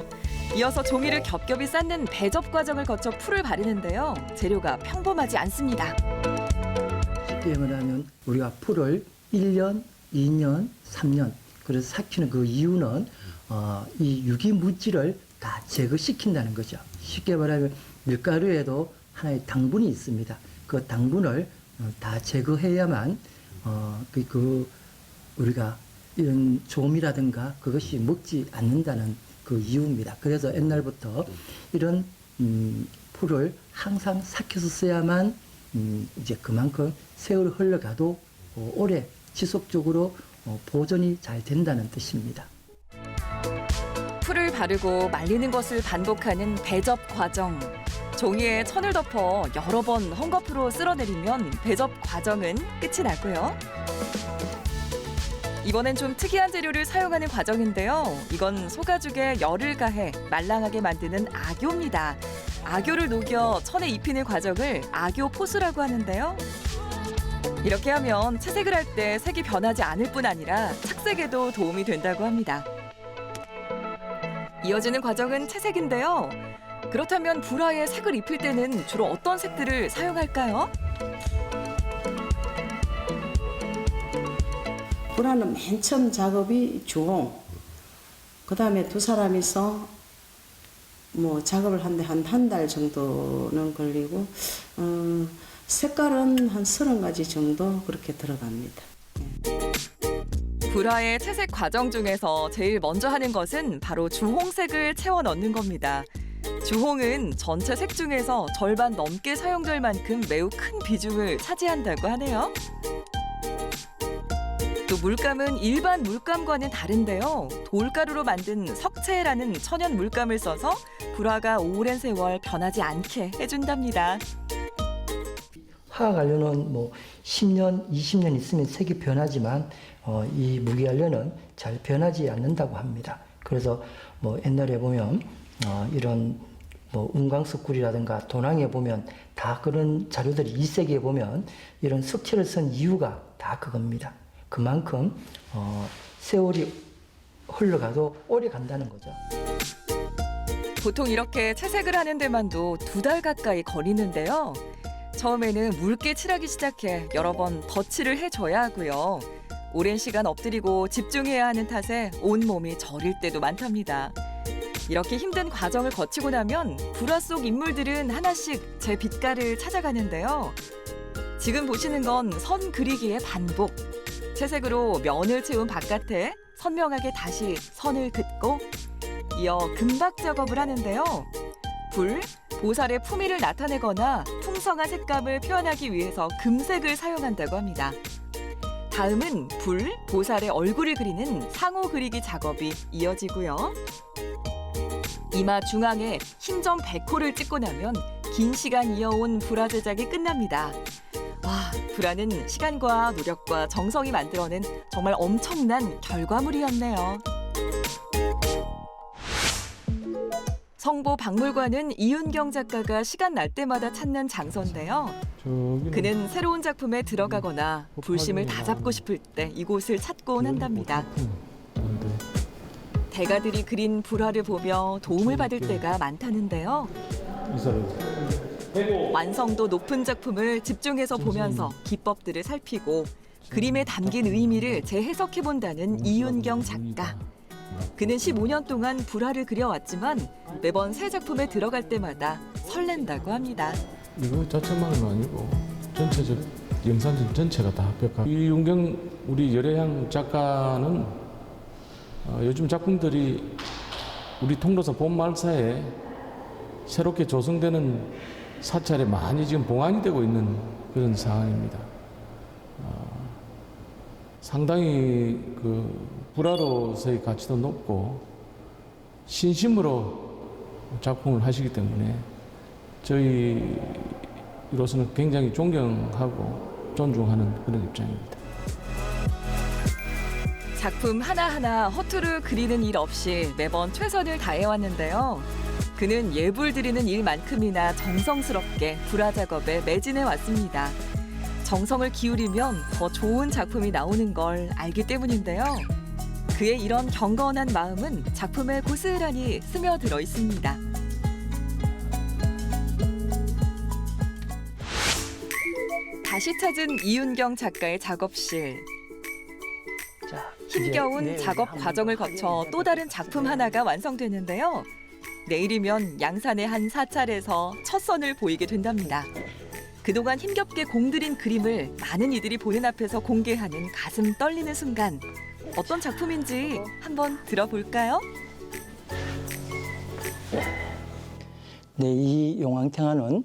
Speaker 15: 이어서 종이를 겹겹이 쌓는 배접 과정을 거쳐 풀을 바르는데요. 재료가 평범하지 않습니다.
Speaker 17: 쉽게 말하면 우리가 풀을 1년, 2년, 3년 그래서 삭히는 그 이유는 이 유기 물질을 다 제거시킨다는 거죠. 쉽게 말하면 밀가루에도 하나의 당분이 있습니다. 그 당분을 다 제거해야만 우리가 이런 조미라든가 그것이 먹지 않는다는 그 이유입니다. 그래서 옛날부터 이런 풀을 항상 삭혀서 써야만 이제 그만큼 세월이 흘러가도 오래 지속적으로 보존이 잘 된다는 뜻입니다.
Speaker 15: 풀을 바르고 말리는 것을 반복하는 배접 과정. 종이에 천을 덮어 여러 번 헝겊으로 쓸어내리면 배접 과정은 끝이 나고요. 이번엔 좀 특이한 재료를 사용하는 과정인데요. 이건 소가죽에 열을 가해 말랑하게 만드는 악교입니다. 악교를 녹여 천에 입히는 과정을 악교포수라고 하는데요. 이렇게 하면 채색을 할 때 색이 변하지 않을 뿐 아니라 착색에도 도움이 된다고 합니다. 이어지는 과정은 채색인데요. 그렇다면 불화에 색을 입힐 때는 주로 어떤 색들을 사용할까요?
Speaker 16: 불화는 맨 처음 작업이 주홍. 그 다음에 두 사람이서 뭐 작업을 하는데 한 달 정도는 걸리고 색깔은 한 30가지 정도 그렇게 들어갑니다.
Speaker 15: 불화의 채색 과정 중에서 제일 먼저 하는 것은 바로 주홍색을 채워 넣는 겁니다. 주홍은 전체 색 중에서 절반 넘게 사용될 만큼 매우 큰 비중을 차지한다고 하네요. 또 물감은 일반 물감과는 다른데요. 돌가루로 만든 석채라는 천연 물감을 써서 불화가 오랜 세월 변하지 않게 해준답니다.
Speaker 17: 화학 안료는 뭐 10년, 20년 있으면 색이 변하지만 이 무기 안료는 잘 변하지 않는다고 합니다. 그래서 뭐 옛날에 보면 이런 뭐 은광석굴이라든가 도낭에 보면 다 그런 자료들이 이색에 보면 이런 석체를 쓴 이유가 다 그겁니다. 그만큼 세월이 흘러가도 오래 간다는 거죠.
Speaker 15: 보통 이렇게 채색을 하는 데만도 2달 가까이 걸리는데요. 처음에는 묽게 칠하기 시작해 여러 번 덧칠을 해줘야 하고요. 오랜 시간 엎드리고 집중해야 하는 탓에 온몸이 저릴 때도 많답니다. 이렇게 힘든 과정을 거치고 나면 불화 속 인물들은 하나씩 제 빛깔을 찾아가는데요. 지금 보시는 건 선 그리기의 반복. 채색으로 면을 채운 바깥에 선명하게 다시 선을 긋고 이어 금박 작업을 하는데요. 불, 보살의 품위를 나타내거나 풍성한 색감을 표현하기 위해서 금색을 사용한다고 합니다. 다음은 불, 보살의 얼굴을 그리는 상호 그리기 작업이 이어지고요. 이마 중앙에 흰점 100호를 찍고 나면 긴 시간 이어온 불화 제작이 끝납니다. 와, 불화는 시간과 노력과 정성이 만들어낸 정말 엄청난 결과물이었네요. 성보 박물관은 이윤경 작가가 시간 날 때마다 찾는 장소인데요. 그는 새로운 작품에 들어가거나 불심을 다잡고 싶을 때 이곳을 찾곤 한답니다. 대가들이 그린 불화를 보며 도움을 받을 때가 많다는데요. 완성도 높은 작품을 집중해서 보면서 기법들을 살피고 그림에 담긴 의미를 재해석해본다는 이윤경 작가. 그는 15년 동안 불화를 그려왔지만 매번 새 작품에 들어갈 때마다 설렌다고 합니다.
Speaker 18: 이거 자체만은 아니고 전체적 영상 전체가 다 합격하고 이윤경 우리 열애향 작가는 요즘 작품들이 우리 통로사 봄말사에 새롭게 조성되는 사찰에 많이 지금 봉안이 되고 있는 그런 상황입니다. 상당히 그 불화로서의 가치도 높고 신심으로 작품을 하시기 때문에 저희로서는 굉장히 존경하고 존중하는 그런 입장입니다.
Speaker 15: 작품 하나하나 허투루 그리는 일 없이 매번 최선을 다해왔는데요. 그는 예불 드리는 일만큼이나 정성스럽게 불화 작업에 매진해 왔습니다. 정성을 기울이면 더 좋은 작품이 나오는 걸 알기 때문인데요. 그의 이런 경건한 마음은 작품에 고스란히 스며들어 있습니다. 다시 찾은 이윤경 작가의 작업실. 힘겨운 작업 과정을 거쳐 또 다른 작품 하나가 완성되는데요. 내일이면 양산의 한 사찰에서 첫 선을 보이게 된답니다. 그동안 힘겹게 공들인 그림을 많은 이들이 보는 앞에서 공개하는 가슴 떨리는 순간. 어떤 작품인지 한번 들어볼까요?
Speaker 17: 네, 이 용왕탱화는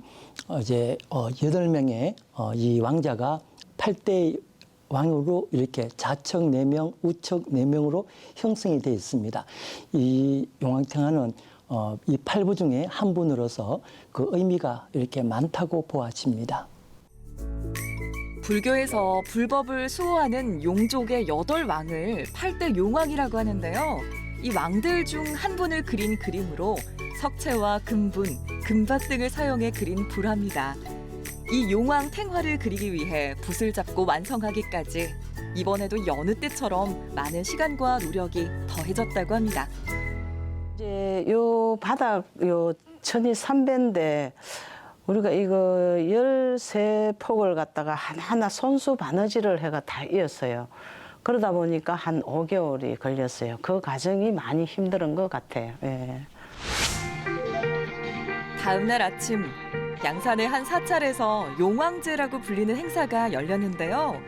Speaker 17: 이제 8명의 이 왕자가 8대 왕으로 이렇게 좌측 4명, 우측 4명으로 형성이 되어 있습니다. 이 용왕탱화는 이 8부 중에 한 분으로서 그 의미가 이렇게 많다고 보아집니다.
Speaker 15: 불교에서 불법을 수호하는 용족의 8왕을 8대 용왕이라고 하는데요. 이 왕들 중 한 분을 그린 그림으로 석채와 금분, 금박 등을 사용해 그린 불화입니다. 이 용왕 탱화를 그리기 위해 붓을 잡고 완성하기까지 이번에도 여느 때처럼 많은 시간과 노력이 더해졌다고 합니다.
Speaker 16: 이제 요 바닥 요 천이 3배인데 우리가 이거 13폭을 갖다가 하나하나 손수 바느질을 해가 다 이었어요. 그러다 보니까 한 5개월이 걸렸어요. 그 과정이 많이 힘든 것 같아요. 예.
Speaker 15: 다음 날 아침 양산의 한 사찰에서 용왕제라고 불리는 행사가 열렸는데요.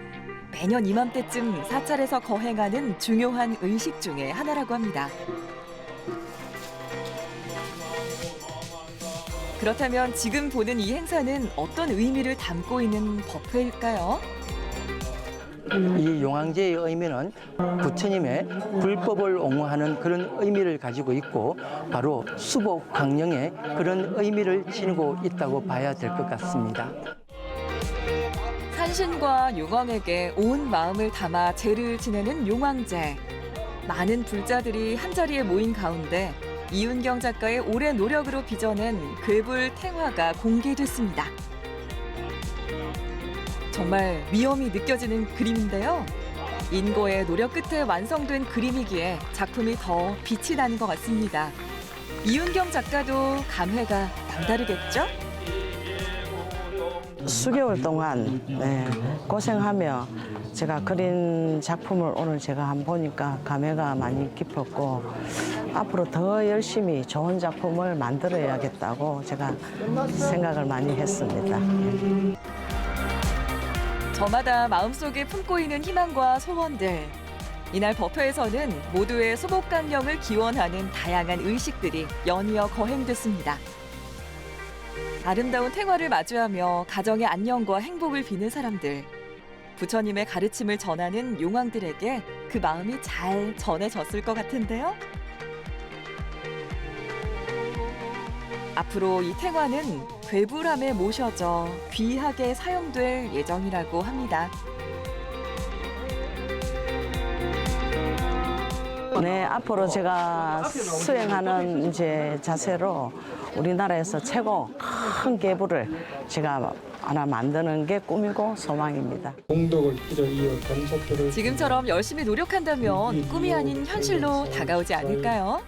Speaker 15: 매년 이맘때쯤 사찰에서 거행하는 중요한 의식 중에 하나라고 합니다. 그렇다면 지금 보는 이 행사는 어떤 의미를 담고 있는 법회일까요?
Speaker 17: 이 용왕제의 의미는 부처님의 불법을 옹호하는 그런 의미를 가지고 있고 바로 수복 강령의 그런 의미를 지니고 있다고 봐야 될 것 같습니다.
Speaker 15: 산신과 용왕에게 온 마음을 담아 제를 지내는 용왕제. 많은 불자들이 한자리에 모인 가운데 이윤경 작가의 오랜 노력으로 빚어낸 괴불 탱화가 공개됐습니다. 정말 위엄이 느껴지는 그림인데요. 인고의 노력 끝에 완성된 그림이기에 작품이 더 빛이 나는 것 같습니다. 이윤경 작가도 감회가 남다르겠죠?
Speaker 16: 수개월 동안 고생하며 제가 그린 작품을 오늘 제가 한번 보니까 감회가 많이 깊었고 앞으로 더 열심히 좋은 작품을 만들어야겠다고 제가 생각을 많이 했습니다.
Speaker 15: 저마다 마음속에 품고 있는 희망과 소원들. 이날 법회에서는 모두의 수복강령을 기원하는 다양한 의식들이 연이어 거행됐습니다. 아름다운 탱화를 마주하며 가정의 안녕과 행복을 비는 사람들. 부처님의 가르침을 전하는 용왕들에게 그 마음이 잘 전해졌을 것 같은데요. 앞으로 이 탱화는 괴불함에 모셔져 귀하게 사용될 예정이라고 합니다.
Speaker 16: 네, 앞으로 제가 수행하는 이제 자세로 우리나라에서 최고 큰 괴불을 제가 하나 만드는 게 꿈이고 소망입니다.
Speaker 18: 공덕을 빌어 이어 간사표를
Speaker 15: 지금처럼 열심히 노력한다면 꿈이 아닌 현실로 다가오지 않을까요?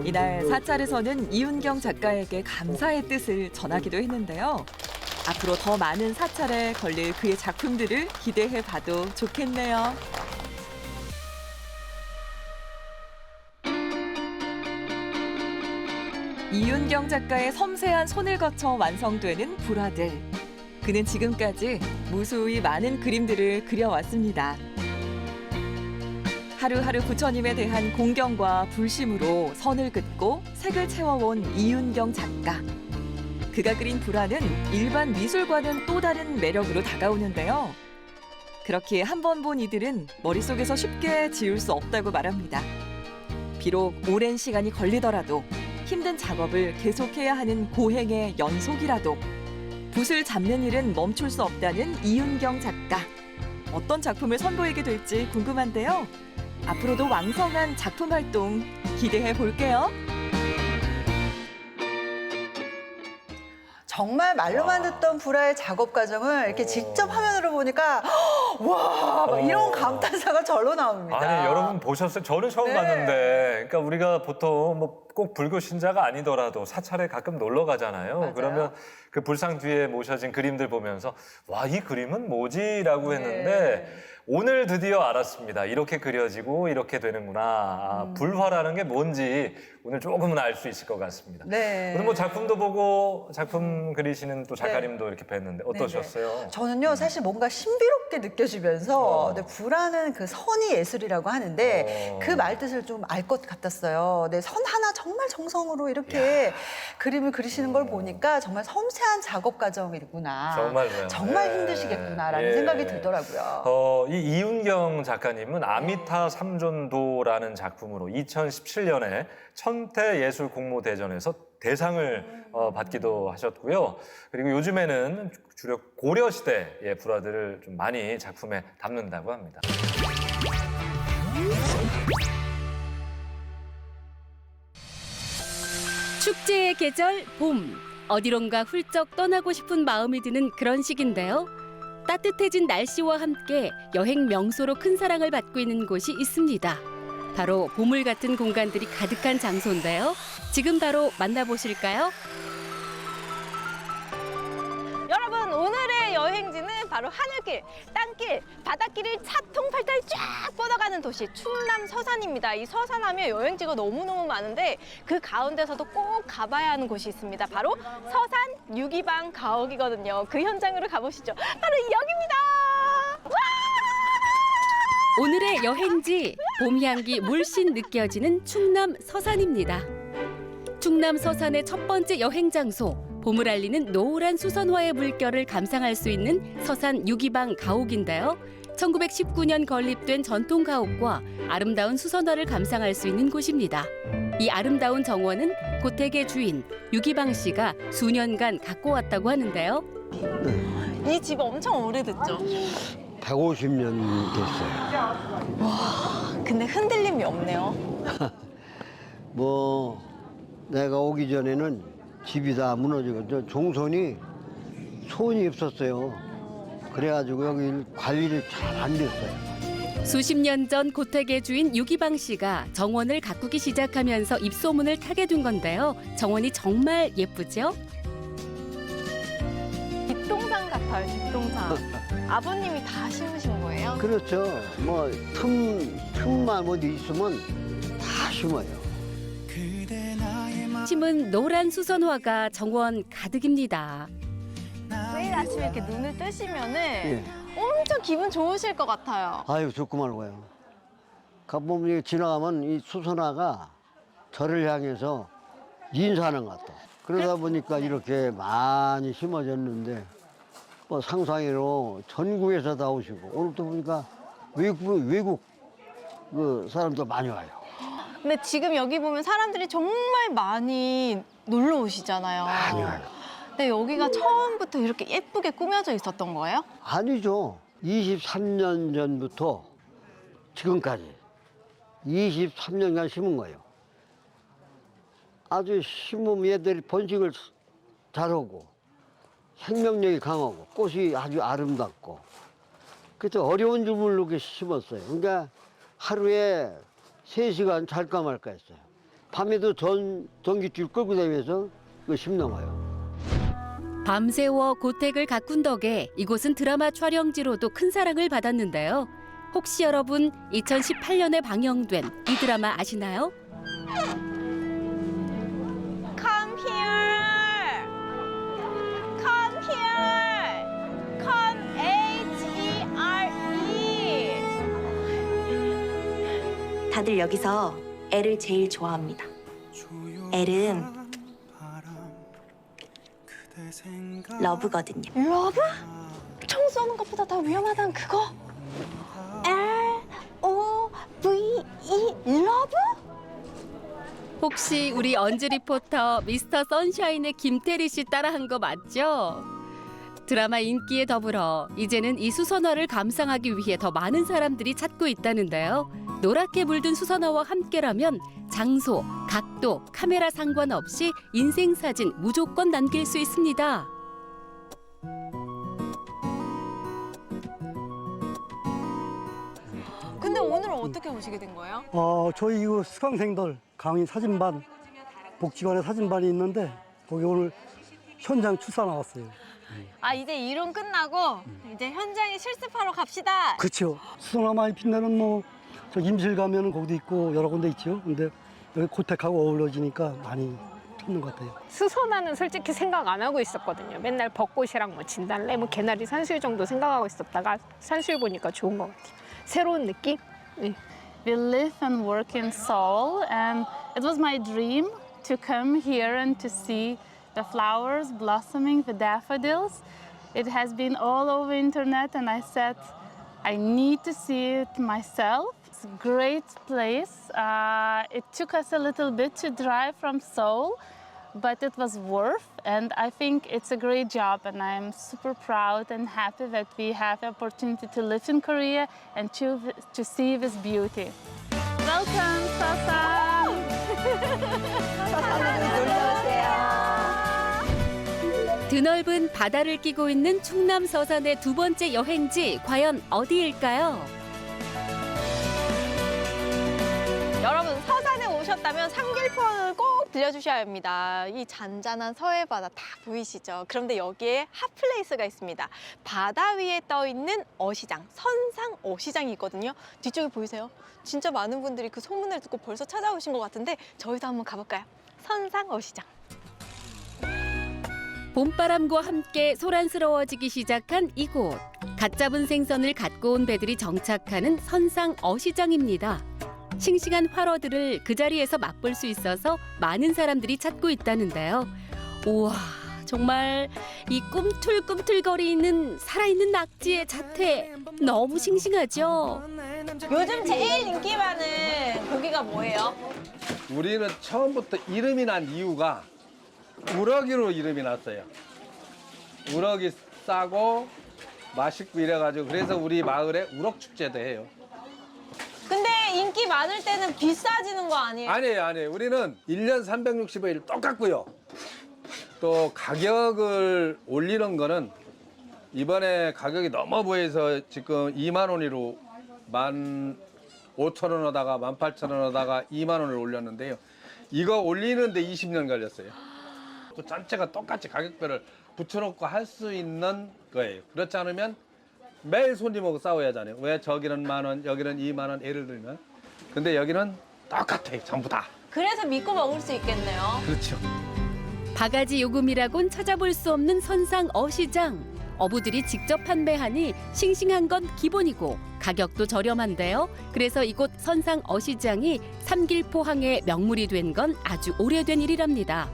Speaker 15: 이날 사찰에서는 이윤경 작가에게 감사의 뜻을 전하기도 했는데요. 앞으로 더 많은 사찰에 걸릴 그의 작품들을 기대해봐도 좋겠네요. 이윤경 작가의 섬세한 손을 거쳐 완성되는 불화들. 그는 지금까지 무수히 많은 그림들을 그려왔습니다. 하루하루 부처님에 대한 공경과 불심으로 선을 긋고 색을 채워온 이윤경 작가. 그가 그린 불화는 일반 미술과는 또 다른 매력으로 다가오는데요. 그렇게 한 번 본 이들은 머릿속에서 쉽게 지울 수 없다고 말합니다. 비록 오랜 시간이 걸리더라도 힘든 작업을 계속해야 하는 고행의 연속이라도 붓을 잡는 일은 멈출 수 없다는 이윤경 작가. 어떤 작품을 선보이게 될지 궁금한데요. 앞으로도 왕성한 작품 활동 기대해 볼게요.
Speaker 2: 정말 말로만 듣던 불화의 작업 과정을 이렇게 직접 화면으로 보니까 와, 막 이런 감탄사가 절로 나옵니다.
Speaker 1: 아니 여러분 보셨어요? 저는 처음
Speaker 2: 네.
Speaker 1: 봤는데, 그러니까 우리가 보통 뭐 꼭 불교 신자가 아니더라도 사찰에 가끔 놀러 가잖아요.
Speaker 2: 맞아요.
Speaker 1: 그러면 그 불상 뒤에 모셔진 그림들 보면서 와, 이 그림은 뭐지라고 했는데 오늘 드디어 알았습니다. 이렇게 그려지고 이렇게 되는구나. 아, 불화라는 게 뭔지 오늘 조금은 알 수 있을 것 같습니다.
Speaker 2: 네.
Speaker 1: 오늘 뭐 작품도 보고 작품 그리시는 또 작가님도 이렇게 뵀는데 어떠셨어요?
Speaker 2: 저는요, 사실 뭔가 신비롭게 느껴지면서 네, 불화는 그 선이 예술이라고 하는데 그 말뜻을 좀 알 것 같았어요. 네, 선 하나 정말 정성으로 이렇게 그림을 그리시는 걸 보니까 정말 섬세한 작업 과정이구나.
Speaker 1: 정말로요.
Speaker 2: 정말
Speaker 1: 예.
Speaker 2: 힘드시겠구나라는
Speaker 1: 예.
Speaker 2: 생각이 들더라고요.
Speaker 1: 이 이윤경 작가님은 아미타 삼존도라는 작품으로 2017년에 천태예술공모대전에서 대상을 받기도 하셨고요. 그리고 요즘에는 주로 고려시대의 불화들을 좀 많이 작품에 담는다고 합니다.
Speaker 19: 축제의 계절 봄. 어디론가 훌쩍 떠나고 싶은 마음이 드는 그런 시기인데요. 따뜻해진 날씨와 함께 여행 명소로 큰 사랑을 받고 있는 곳이 있습니다. 바로 보물 같은 공간들이 가득한 장소인데요. 지금 바로 만나보실까요?
Speaker 12: 여러분, 오늘의 여행지는 바로 하늘길, 땅길, 바닷길을 차통팔달 쫙 뻗어가는 도시 충남 서산입니다. 이 서산하면 여행지가 너무너무 많은데 그 가운데서도 꼭 가봐야 하는 곳이 있습니다. 바로 서산 유기방 가옥이거든요. 그 현장으로 가보시죠. 바로 여기입니다. 와!
Speaker 19: 오늘의 여행지, 봄 향기 물씬 느껴지는 충남 서산입니다. 충남 서산의 첫 번째 여행 장소, 봄을 알리는 노란 수선화의 물결을 감상할 수 있는 서산 유기방 가옥인데요. 1919년 건립된 전통 가옥과 아름다운 수선화를 감상할 수 있는 곳입니다. 이 아름다운 정원은 고택의 주인 유기방 씨가 수년간 갖고 왔다고 하는데요.
Speaker 12: 이 집 엄청 오래됐죠?
Speaker 20: 150년 됐어요.
Speaker 12: 와, 근데 흔들림이 없네요.
Speaker 20: 뭐 내가 오기 전에는 집이 다 무너지고 저 종손이 손이 없었어요. 그래가지고 여기 관리를 잘 안 됐어요.
Speaker 19: 수십 년 전 고택의 주인 유기방 씨가 정원을 가꾸기 시작하면서 입소문을 타게 된 건데요. 정원이 정말 예쁘죠?
Speaker 12: 뒷동산 같아요, 뒷동산. 아버님이 다 심으신 거예요?
Speaker 20: 그렇죠. 뭐 틈만 어디 있으면 다 심어요.
Speaker 19: 심은 노란 수선화가 정원 가득입니다.
Speaker 12: 매일 아침에 이렇게 눈을 뜨시면은
Speaker 20: 예.
Speaker 12: 엄청 기분 좋으실 것 같아요.
Speaker 20: 아유 좋고 말고요. 가보면 지나가면 이 수선화가 저를 향해서 인사하는 것 같아. 그러다 보니까 이렇게 많이 심어졌는데 뭐 상상으로 전국에서 다 오시고 오늘 또 보니까 외국 그 사람도 많이 와요.
Speaker 12: 근데 지금 여기 보면 사람들이 정말 많이 놀러 오시잖아요.
Speaker 20: 많이 와요.
Speaker 12: 근데 여기가 처음부터 이렇게 예쁘게 꾸며져 있었던 거예요?
Speaker 20: 아니죠. 23년 전부터 지금까지 23년간 심은 거예요. 아주 심으면 얘들이 번식을 잘하고 생명력이 강하고 꽃이 아주 아름답고 그래서 어려운 줄을 이렇게 심었어요. 그러니까 하루에 3시간 잘까 말까 했어요. 밤에도 전기줄 끌고 다니면서 그거 심는 거예요.
Speaker 19: 밤새워 고택을 가꾼 덕에 이곳은 드라마 촬영지로도 큰 사랑을 받았는데요. 혹시 여러분 2018년에 방영된 이 드라마 아시나요?
Speaker 12: Come here. Come here. Come H-E-R-E.
Speaker 21: 다들 여기서 엘을 제일 좋아합니다. 엘은 러브거든요.
Speaker 12: 러브? 총 쏘는 것보다 더 위험하단 그거? L-O-V-E 러브?
Speaker 19: 혹시 우리 언지 리포터 미스터 선샤인의 김태리 씨 따라한 거 맞죠? 드라마 인기에 더불어 이제는 이 수선화를 감상하기 위해 더 많은 사람들이 찾고 있다는데요. 노랗게 물든 수선화와 함께라면 장소, 각도, 카메라 상관없이 인생사진 무조건 남길 수 있습니다.
Speaker 12: 근데 오늘은 어떻게 오시게 된 거예요?
Speaker 22: 저희 이거 수강생들 강의 사진반, 복지관에 사진반이 있는데 거기 오늘 현장 출사 나왔어요.
Speaker 12: 아, 이제 이론 끝나고 이제 현장에 실습하러 갑시다.
Speaker 22: 그렇죠. 수선화 많이 빛나는 뭐 저 임실 가면은 거기도 있고 여러 군데 있죠. 근데 여기 고택하고 어우러지니까 많이 찾는 것 같아요.
Speaker 23: 수선화는 솔직히 생각 안 하고 있었거든요. 맨날 벚꽃이랑 뭐 진달래, 뭐 개나리, 산수유 정도 생각하고 있었다가 산수유 보니까 좋은 것 같아요. 새로운 느낌? 네.
Speaker 6: We live and work in Seoul, and it was my dream to come here and to see the flowers blossoming, the daffodils. It has been all over internet, and I said, I need to see it myself. It's a great place. It took us a little bit to drive from Seoul, but it was worth, and I think it's a great job, and I'm super proud and happy that we have the opportunity to live in Korea and to see this beauty. Welcome, Sasan!
Speaker 19: 드넓은 바다를 끼고 있는 충남 서산의 두 번째 여행지 과연 어디일까요?
Speaker 12: 여러분, 서산에 오셨다면 삼길포항을 꼭 들려주셔야 합니다. 이 잔잔한 서해바다 다 보이시죠? 그런데 여기에 핫플레이스가 있습니다. 바다 위에 떠 있는 어시장, 선상 어시장이 있거든요. 뒤쪽에 보이세요? 진짜 많은 분들이 그 소문을 듣고 벌써 찾아오신 것 같은데 저희도 한번 가볼까요? 선상 어시장.
Speaker 19: 봄바람과 함께 소란스러워지기 시작한 이곳. 갓 잡은 생선을 갖고 온 배들이 정착하는 선상 어시장입니다. 싱싱한 활어들을 그 자리에서 맛볼 수 있어서 많은 사람들이 찾고 있다는데요. 우와, 정말 이 꿈틀꿈틀거리는 살아있는 낙지의 자태 너무 싱싱하죠.
Speaker 12: 요즘 제일 인기 많은 고기가 뭐예요?
Speaker 4: 우리는 처음부터 이름이 난 이유가 우럭이로 이름이 났어요. 우럭이 싸고 맛있고 이래가지고 그래서 우리 마을에 우럭 축제도 해요.
Speaker 12: 근데 인기 많을 때는 비싸지는 거 아니에요?
Speaker 4: 아니에요. 우리는 1년 365일 똑같고요. 또 가격을 올리는 거는 이번에 가격이 너무 보여서 지금 2만 원으로 15,000원에다가 18,000원에다가 2만 원을 올렸는데요. 이거 올리는데 20년 걸렸어요. 또 전체가 똑같이 가격별을 붙여놓고 할 수 있는 거예요. 그렇지 않으면 매일 손님하고 싸워야 하잖아요. 왜 저기는 10,000원, 여기는 2만 원, 예를 들면. 근데 여기는 똑같아요, 전부 다.
Speaker 12: 그래서 믿고 먹을 수 있겠네요.
Speaker 4: 그렇죠.
Speaker 19: 바가지 요금이라곤 찾아볼 수 없는 선상 어시장. 어부들이 직접 판매하니 싱싱한 건 기본이고 가격도 저렴한데요. 그래서 이곳 선상 어시장이 삼길포항의 명물이 된 건 아주 오래된 일이랍니다.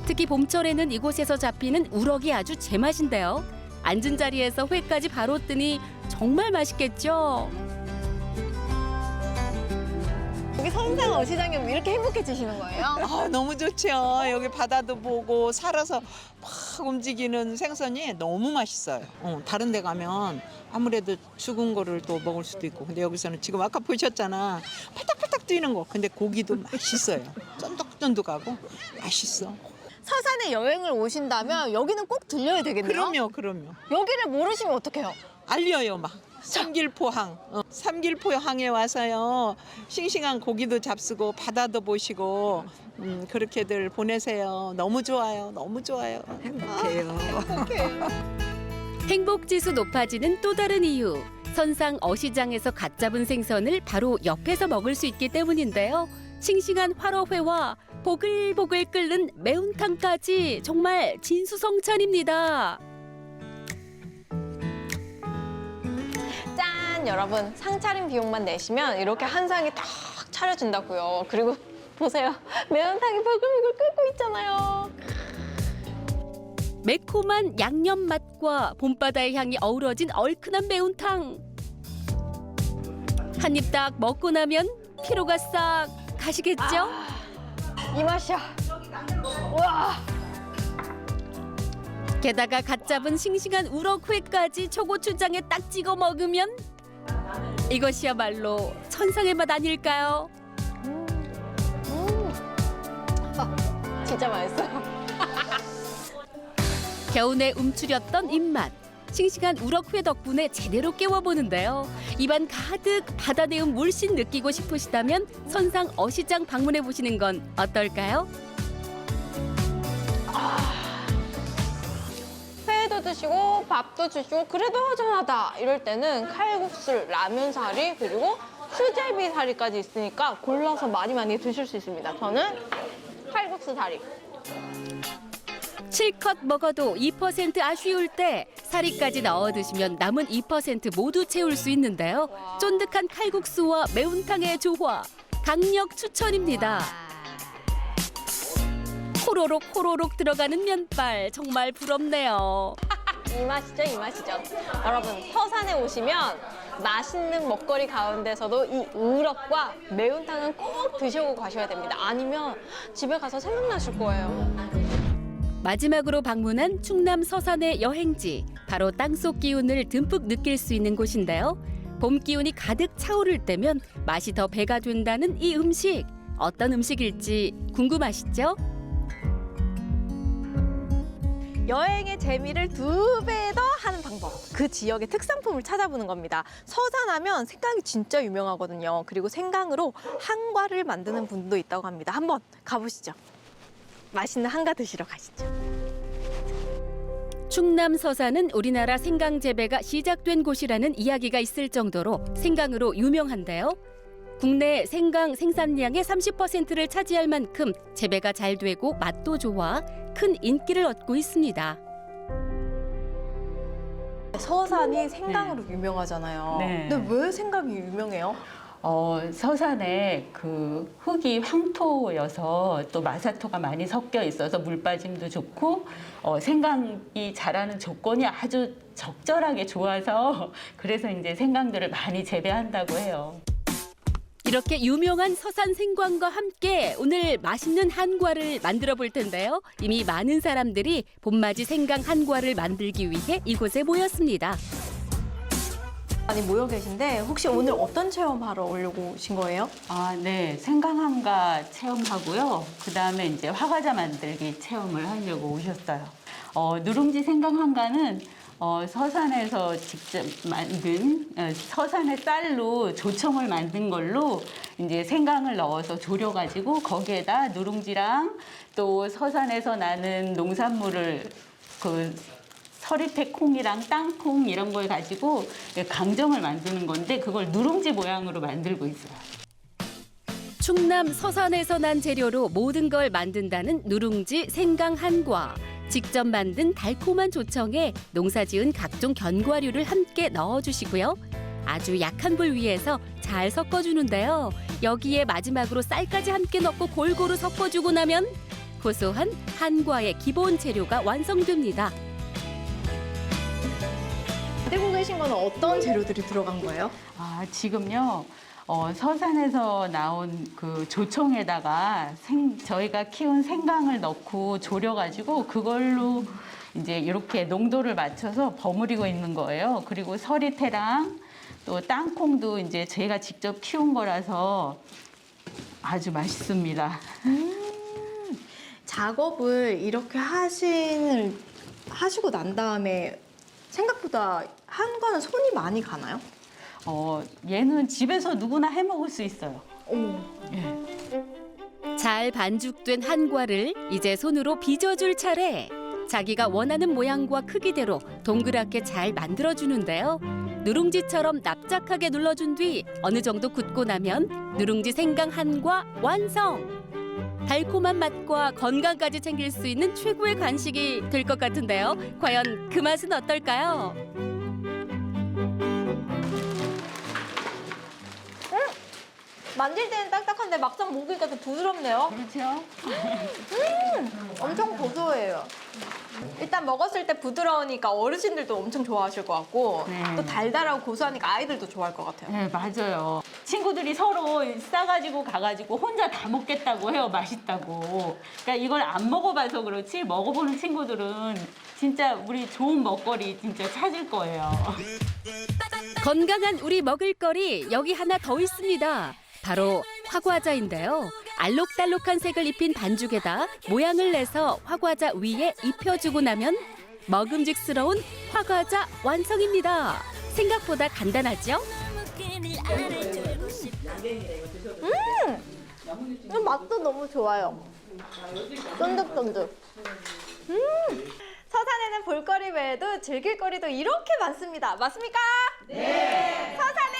Speaker 19: 특히 봄철에는 이곳에서 잡히는 우럭이 아주 제맛인데요. 앉은 자리에서 회까지 바로 뜨니 정말 맛있겠죠?
Speaker 12: 여기 선상 어시장에 오면 이렇게 행복해지시는 거예요?
Speaker 7: 아, 너무 좋죠. 여기 바다도 보고 살아서 막 움직이는 생선이 너무 맛있어요. 다른 데 가면 아무래도 죽은 거를 또 먹을 수도 있고 근데 여기서는 지금 아까 보셨잖아. 팔딱팔딱 뛰는 거. 근데 고기도 맛있어요. 쫀득쫀득하고 맛있어.
Speaker 12: 서산에 여행을 오신다면 여기는 꼭 들려야 되겠네요?
Speaker 7: 그럼요.
Speaker 12: 여기를 모르시면 어떡해요?
Speaker 7: 알려요, 막. 삼길포항. 삼길포항에 와서요. 싱싱한 고기도 잡수고 바다도 보시고 그렇게들 보내세요. 너무 좋아요. 너무 좋아요. 행복해요.
Speaker 19: 행복지수 높아지는 또 다른 이유. 선상 어시장에서 갓 잡은 생선을 바로 옆에서 먹을 수 있기 때문인데요. 싱싱한 화로회와 보글보글 끓는 매운탕까지 정말 진수성찬입니다.
Speaker 12: 짠! 여러분, 상차림 비용만 내시면 이렇게 한 상이 딱 차려진다고요. 그리고 보세요. 매운탕이 보글보글 끓고 있잖아요.
Speaker 19: 매콤한 양념 맛과 봄바다의 향이 어우러진 얼큰한 매운탕. 한 입 딱 먹고 나면 피로가 싹 가시겠죠?
Speaker 12: 이 맛이야. 와.
Speaker 19: 게다가 갓 잡은 싱싱한 우럭회까지 초고추장에 딱 찍어 먹으면 이것이야말로 천상의 맛 아닐까요?
Speaker 12: 진짜 맛있어요.
Speaker 19: 겨우내 움츠렸던 입맛. 싱싱한 우럭회 덕분에 제대로 깨워보는데요. 입안 가득 바다 내음 물씬 느끼고 싶으시다면 선상 어시장 방문해 보시는 건 어떨까요?
Speaker 12: 회도 드시고 밥도 드시고 그래도 허전하다 이럴 때는 칼국수, 라면사리 그리고 수제비사리까지 있으니까 골라서 많이 드실 수 있습니다. 저는 칼국수 사리.
Speaker 19: 실컷 먹어도 2% 아쉬울 때 사리까지 넣어 드시면 남은 2% 모두 채울 수 있는데요. 쫀득한 칼국수와 매운탕의 조화, 강력 추천입니다. 호로록 호로록 들어가는 면발 정말 부럽네요.
Speaker 12: 이 맛이죠, 이 맛이죠. 여러분, 서산에 오시면 맛있는 먹거리 가운데서도 이 우럭과 매운탕은 꼭 드시고 가셔야 됩니다. 아니면 집에 가서 생각나실 거예요.
Speaker 19: 마지막으로 방문한 충남 서산의 여행지, 바로 땅속 기운을 듬뿍 느낄 수 있는 곳인데요. 봄 기운이 가득 차오를 때면 맛이 더 배가 된다는 이 음식, 어떤 음식일지 궁금하시죠?
Speaker 12: 여행의 재미를 2배 더 하는 방법. 그 지역의 특산품을 찾아보는 겁니다. 서산하면 생강이 진짜 유명하거든요. 그리고 생강으로 한과를 만드는 분도 있다고 합니다. 한번 가보시죠. 맛있는 한가 드시러 가시죠.
Speaker 19: 충남 서산은 우리나라 생강 재배가 시작된 곳이라는 이야기가 있을 정도로 생강으로 유명한데요. 국내 생강 생산량의 30%를 차지할 만큼 재배가 잘 되고 맛도 좋아 큰 인기를 얻고 있습니다.
Speaker 12: 서산이 생강으로 유명하잖아요.
Speaker 8: 네.
Speaker 12: 근데 왜 생강이 유명해요?
Speaker 8: 서산에 그 흙이 황토여서 또 마사토가 많이 섞여 있어서 물 빠짐도 좋고 생강이 자라는 조건이 아주 적절하게 좋아서 그래서 이제 생강들을 많이 재배한다고 해요.
Speaker 19: 이렇게 유명한 서산 생강과 함께 오늘 맛있는 한과를 만들어 볼 텐데요. 이미 많은 사람들이 봄맞이 생강 한과를 만들기 위해 이곳에 모였습니다.
Speaker 12: 많이 모여 계신데 혹시 오늘 어떤 체험하러 오려고 오신 거예요?
Speaker 8: 네. 생강 한과 체험하고요. 그다음에 이제 화과자 만들기 체험을 하려고 오셨어요. 누룽지 생강 한과는 서산에서 직접 만든 서산의 쌀로 조청을 만든 걸로 이제 생강을 넣어서 졸여가지고 거기에다 누룽지랑 또 서산에서 나는 농산물을 서리태 콩이랑 땅콩 이런 걸 가지고 강정을 만드는 건데 그걸 누룽지 모양으로 만들고 있어요.
Speaker 19: 충남 서산에서 난 재료로 모든 걸 만든다는 누룽지 생강 한과. 직접 만든 달콤한 조청에 농사지은 각종 견과류를 함께 넣어주시고요. 아주 약한 불 위에서 잘 섞어주는데요. 여기에 마지막으로 쌀까지 함께 넣고 골고루 섞어주고 나면 고소한 한과의 기본 재료가 완성됩니다.
Speaker 12: 만들고 계신 거는 어떤 재료들이 들어간 거예요?
Speaker 8: 지금요. 서산에서 나온 그 조청에다가 저희가 키운 생강을 넣고 졸여가지고 그걸로 이제 이렇게 농도를 맞춰서 버무리고 있는 거예요. 그리고 서리태랑 또 땅콩도 이제 저희가 직접 키운 거라서 아주 맛있습니다.
Speaker 12: 작업을 이렇게 하시고 난 다음에 생각보다 한과는 손이 많이 가나요?
Speaker 8: 얘는 집에서 누구나 해 먹을 수 있어요.
Speaker 19: 잘 반죽된 한과를 이제 손으로 빚어줄 차례. 자기가 원하는 모양과 크기대로 동그랗게 잘 만들어주는데요. 누룽지처럼 납작하게 눌러준 뒤 어느 정도 굳고 나면 누룽지 생강 한과 완성! 달콤한 맛과 건강까지 챙길 수 있는 최고의 간식이 될 것 같은데요. 과연 그 맛은 어떨까요?
Speaker 12: 만질 때는 딱딱한데 막상 먹으니까 더 부드럽네요.
Speaker 8: 그렇죠.
Speaker 12: 엄청 고소해요. 일단 먹었을 때 부드러우니까 어르신들도 엄청 좋아하실 것 같고 또 달달하고 고소하니까 아이들도 좋아할 것 같아요.
Speaker 8: 네, 맞아요. 친구들이 서로 싸가지고 가가지고 혼자 다 먹겠다고 해요. 맛있다고. 그러니까 이걸 안 먹어봐서 그렇지 먹어보는 친구들은 진짜 우리 좋은 먹거리 진짜 찾을 거예요.
Speaker 19: 건강한 우리 먹을거리 여기 하나 더 있습니다. 바로 화과자인데요. 알록달록한 색을 입힌 반죽에다 모양을 내서 화과자 위에 입혀주고 나면 먹음직스러운 화과자 완성입니다. 생각보다 간단하죠?
Speaker 12: 맛도 너무 좋아요. 쫀득쫀득. 서산에는 볼거리 외에도 즐길거리도 이렇게 많습니다. 맞습니까? 네. 서산에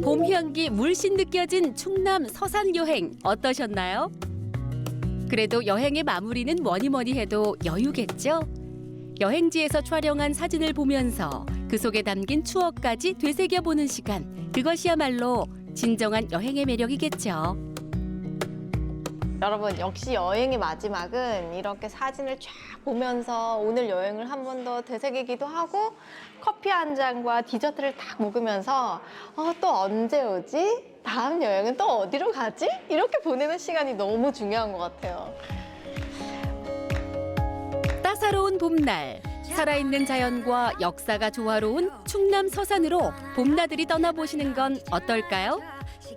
Speaker 19: 봄 향기 물씬 느껴진 충남 서산 여행 어떠셨나요? 그래도 여행의 마무리는 뭐니 해도 여유겠죠? 여행지에서 촬영한 사진을 보면서 그 속에 담긴 추억까지 되새겨보는 시간. 그것이야말로 진정한 여행의 매력이겠죠.
Speaker 12: 여러분 역시 여행의 마지막은 이렇게 사진을 쫙 보면서 오늘 여행을 한 번 더 되새기기도 하고 커피 한 잔과 디저트를 딱 먹으면서 또 언제 오지? 다음 여행은 또 어디로 가지? 이렇게 보내는 시간이 너무 중요한 것 같아요.
Speaker 19: 따사로운 봄날, 살아있는 자연과 역사가 조화로운 충남 서산으로 봄나들이 떠나보시는 건 어떨까요?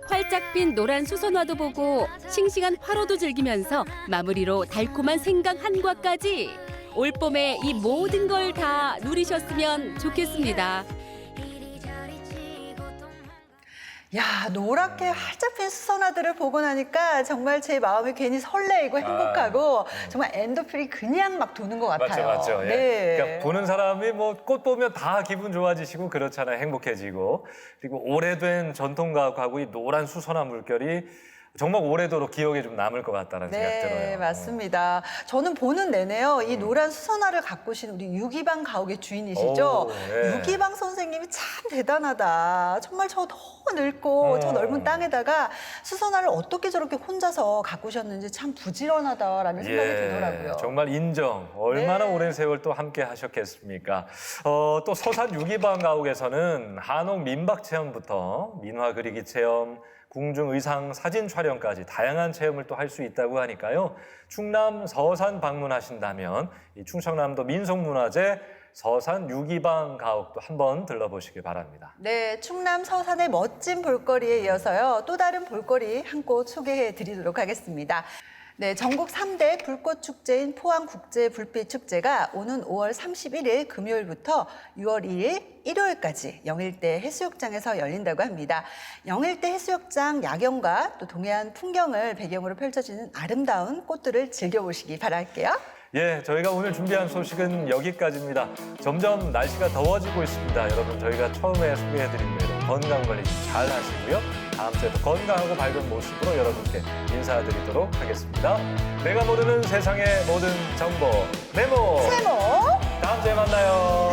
Speaker 19: 활짝 핀 노란 수선화도 보고 싱싱한 화로도 즐기면서 마무리로 달콤한 생강 한과까지 올봄에 이 모든 걸 다 누리셨으면 좋겠습니다.
Speaker 2: 야, 노랗게 활짝 핀 수선화들을 보고 나니까 정말 제 마음이 괜히 설레이고 행복하고 정말 엔도핀이 그냥 막 도는 것 같아요.
Speaker 1: 맞죠. 예.
Speaker 2: 네.
Speaker 1: 그러니까 보는 사람이 뭐 꽃 보면 다 기분 좋아지시고 그렇잖아요. 행복해지고. 그리고 오래된 전통 가구의 노란 수선화 물결이 정말 오래도록 기억에 좀 남을 것 같다는 생각이 들어요.
Speaker 2: 네, 맞습니다. 저는 보는 내내요, 이 노란 수선화를 가꾸신 우리 유기방 가옥의 주인이시죠?
Speaker 1: 오, 네.
Speaker 2: 유기방 선생님이 참 대단하다. 정말 저 너무 넓고 저 넓은 땅에다가 수선화를 어떻게 저렇게 혼자서 가꾸셨는지 참 부지런하다라는 생각이 들더라고요.
Speaker 1: 정말 인정. 얼마나
Speaker 2: 네.
Speaker 1: 오랜 세월 또 함께 하셨겠습니까? 또 서산 유기방 가옥에서는 한옥 민박 체험부터 민화 그리기 체험, 궁중 의상 사진 촬영까지 다양한 체험을 또 할 수 있다고 하니까요. 충남 서산 방문하신다면 이 충청남도 민속문화재 서산 유기방 가옥도 한번 들러보시기 바랍니다.
Speaker 2: 네, 충남 서산의 멋진 볼거리에 이어서요, 또 다른 볼거리 한 곳 소개해 드리도록 하겠습니다. 네, 전국 3대 불꽃축제인 포항국제불빛축제가 오는 5월 31일 금요일부터 6월 2일 일요일까지 영일대 해수욕장에서 열린다고 합니다. 영일대 해수욕장 야경과 또 동해안 풍경을 배경으로 펼쳐지는 아름다운 꽃들을 즐겨보시기 바랄게요.
Speaker 1: 예, 저희가 오늘 준비한 소식은 여기까지입니다. 점점 날씨가 더워지고 있습니다. 여러분, 저희가 처음에 소개해드린 대로 건강관리 잘 하시고요. 다음 주에도 건강하고 밝은 모습으로 여러분께 인사드리도록 하겠습니다. 내가 모르는 세상의 모든 정보, 네모!
Speaker 2: 세모!
Speaker 1: 다음 주에 만나요.